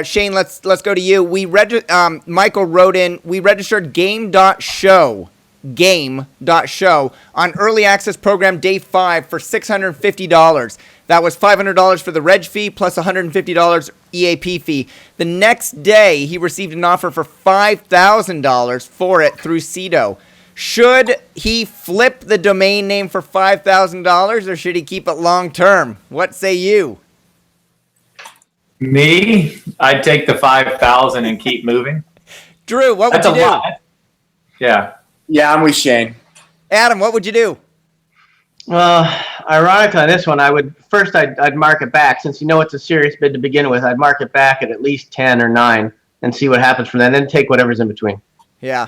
Speaker 1: Shane, let's go to you. Michael wrote in, we registered game.show on early access program day 5 for $650. That was $500 for the reg fee plus $150 EAP fee. The next day, he received an offer for $5,000 for it through Cedo. Should he flip the domain name for $5,000 or should he keep it long term? What say you?
Speaker 4: Me, I'd take the 5,000 and keep moving.
Speaker 1: Drew, what would you do?
Speaker 4: Lot. Yeah.
Speaker 3: Yeah, I'm with Shane.
Speaker 1: Adam, what would you do?
Speaker 2: Well, ironically on this one, I'd mark it back. Since it's a serious bid to begin with, I'd mark it back at least 10 or 9 and see what happens from then, and then take whatever's in between.
Speaker 1: Yeah.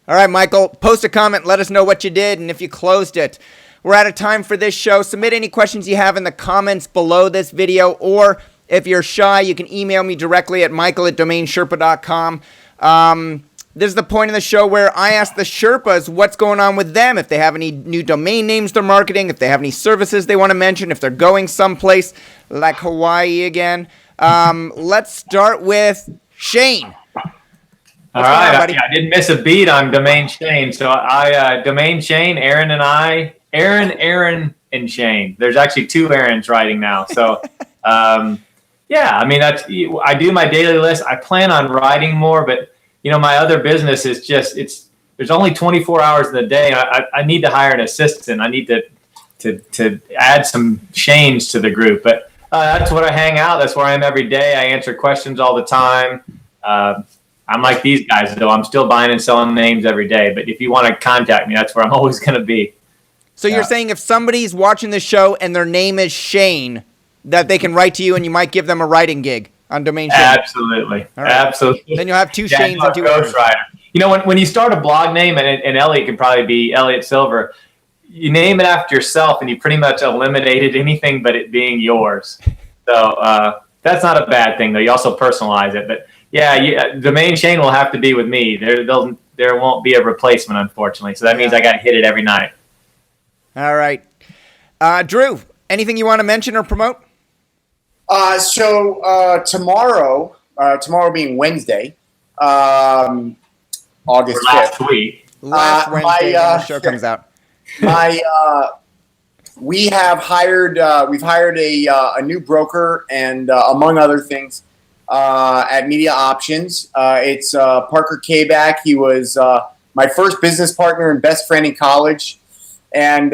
Speaker 1: All right, Michael, post a comment. Let us know what you did and if you closed it. We're out of time for this show. Submit any questions you have in the comments below this video, or if you're shy, you can email me directly at michael@DomainSherpa.com. This is the point of the show where I ask the Sherpas what's going on with them, if they have any new domain names they're marketing, if they have any services they want to mention, if they're going someplace like Hawaii again. Let's start with Shane.
Speaker 4: All right, I didn't miss a beat on Domain Shane. So Domain Shane, Aaron, and Shane. There's actually 2 Aarons writing now. So, I do my daily list. I plan on writing more, but my other business is there's only 24 hours in the day. I need to hire an assistant. I need to add some Shanes to the group, but that's where I hang out. That's where I am every day. I answer questions all the time. I'm like these guys, though. I'm still buying and selling names every day. But if you want to contact me, that's where I'm always going to be.
Speaker 1: So you're saying if somebody's watching the show and their name is Shane, that they can write to you and you might give them a writing gig on Domain Shane?
Speaker 4: Absolutely. Right. Absolutely.
Speaker 1: Then you'll have 2 Shanes and 2
Speaker 4: ghostwriter. When you start a blog name, and Elliot can probably be Elliot Silver, you name it after yourself and you pretty much eliminated anything but it being yours. So that's not a bad thing, though. You also personalize it. But Domain Shane will have to be with me. There won't be a replacement, unfortunately. So that means I got to hit it every night. All
Speaker 1: right. Drew, anything you want to mention or promote?
Speaker 3: Tomorrow being Wednesday, August 5th.
Speaker 1: Last Wednesday when the show comes out.
Speaker 3: We've hired a new broker and among other things at MediaOptions. It's Parker Kabak. He was my first business partner and best friend in college. And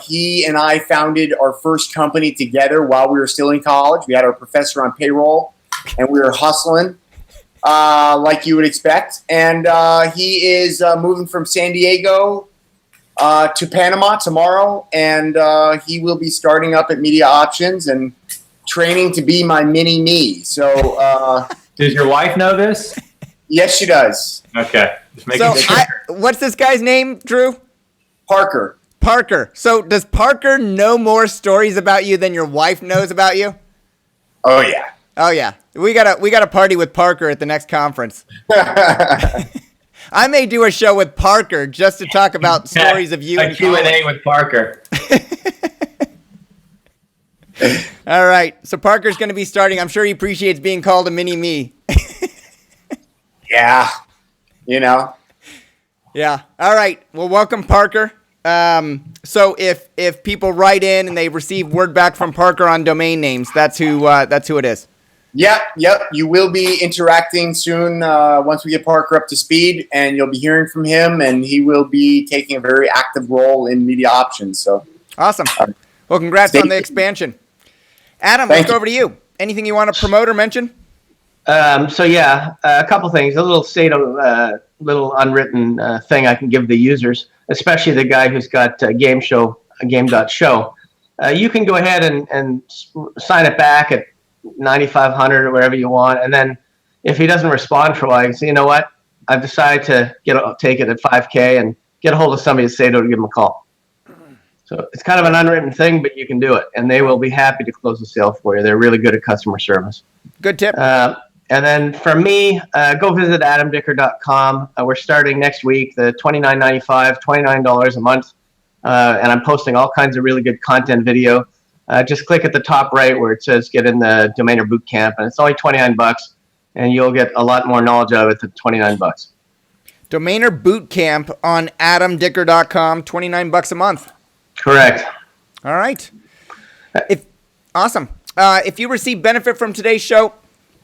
Speaker 3: he and I founded our first company together while we were still in college. We had our professor on payroll, and we were hustling like you would expect. And he is moving from San Diego to Panama tomorrow, and he will be starting up at MediaOptions and training to be my mini-me. So,
Speaker 4: does your wife know this?
Speaker 3: Yes, she does.
Speaker 4: Okay. Just making sure.
Speaker 1: What's this guy's name, Drew?
Speaker 3: Parker.
Speaker 1: Parker. So does Parker know more stories about you than your wife knows about you?
Speaker 3: Oh yeah.
Speaker 1: Oh yeah. We gotta party with Parker at the next conference. I may do a show with Parker just to talk about stories of you.
Speaker 4: A Q&A with Parker.
Speaker 1: All right. So Parker's going to be starting. I'm sure he appreciates being called a mini me.
Speaker 3: Yeah. You know.
Speaker 1: Yeah. All right. Well, welcome, Parker. So if people write in and they receive word back from Parker on domain names, that's who it is.
Speaker 3: Yep. You will be interacting soon once we get Parker up to speed, and you'll be hearing from him, and he will be taking a very active role in MediaOptions. So
Speaker 1: awesome. Well, congrats on the expansion. Adam, let's go over to you. Anything you want to promote or mention?
Speaker 2: A couple things. A little unwritten thing I can give the users, especially the guy who's got game.show. You can go ahead and sign it back at 9,500 or whatever you want, and then if he doesn't respond for a while, you can say, you know what, I've decided to take it at 5K and get a hold of somebody at Sato to give him a call. So it's kind of an unwritten thing, but you can do it, and they will be happy to close the sale for you. They're really good at customer service.
Speaker 1: Good tip.
Speaker 2: And then for me, go visit adamdicker.com. We're starting next week, the $29.95, $29 a month, and I'm posting all kinds of really good content video. Just click at the top right where it says get in the Domainer Bootcamp, and it's only $29, and you'll get a lot more knowledge out of it than $29.
Speaker 1: Domainer Bootcamp on adamdicker.com, $29 a month.
Speaker 2: Correct.
Speaker 1: All right. Awesome. If you receive benefit from today's show,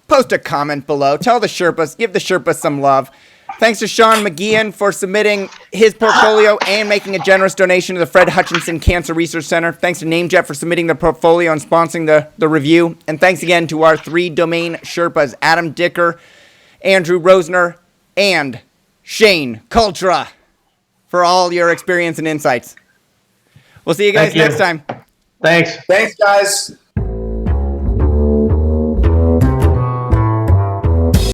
Speaker 1: post a comment below. Tell the Sherpas, give the Sherpas some love. Thanks to Sean McGeehan for submitting his portfolio and making a generous donation to the Fred Hutchinson Cancer Research Center. Thanks to NameJet for submitting the portfolio and sponsoring the review. And thanks again to our 3 domain Sherpas, Adam Dicker, Andrew Rosener, and Shane Cultra, for all your experience and insights. We'll see you guys next time.
Speaker 2: Thanks.
Speaker 3: Thanks, guys.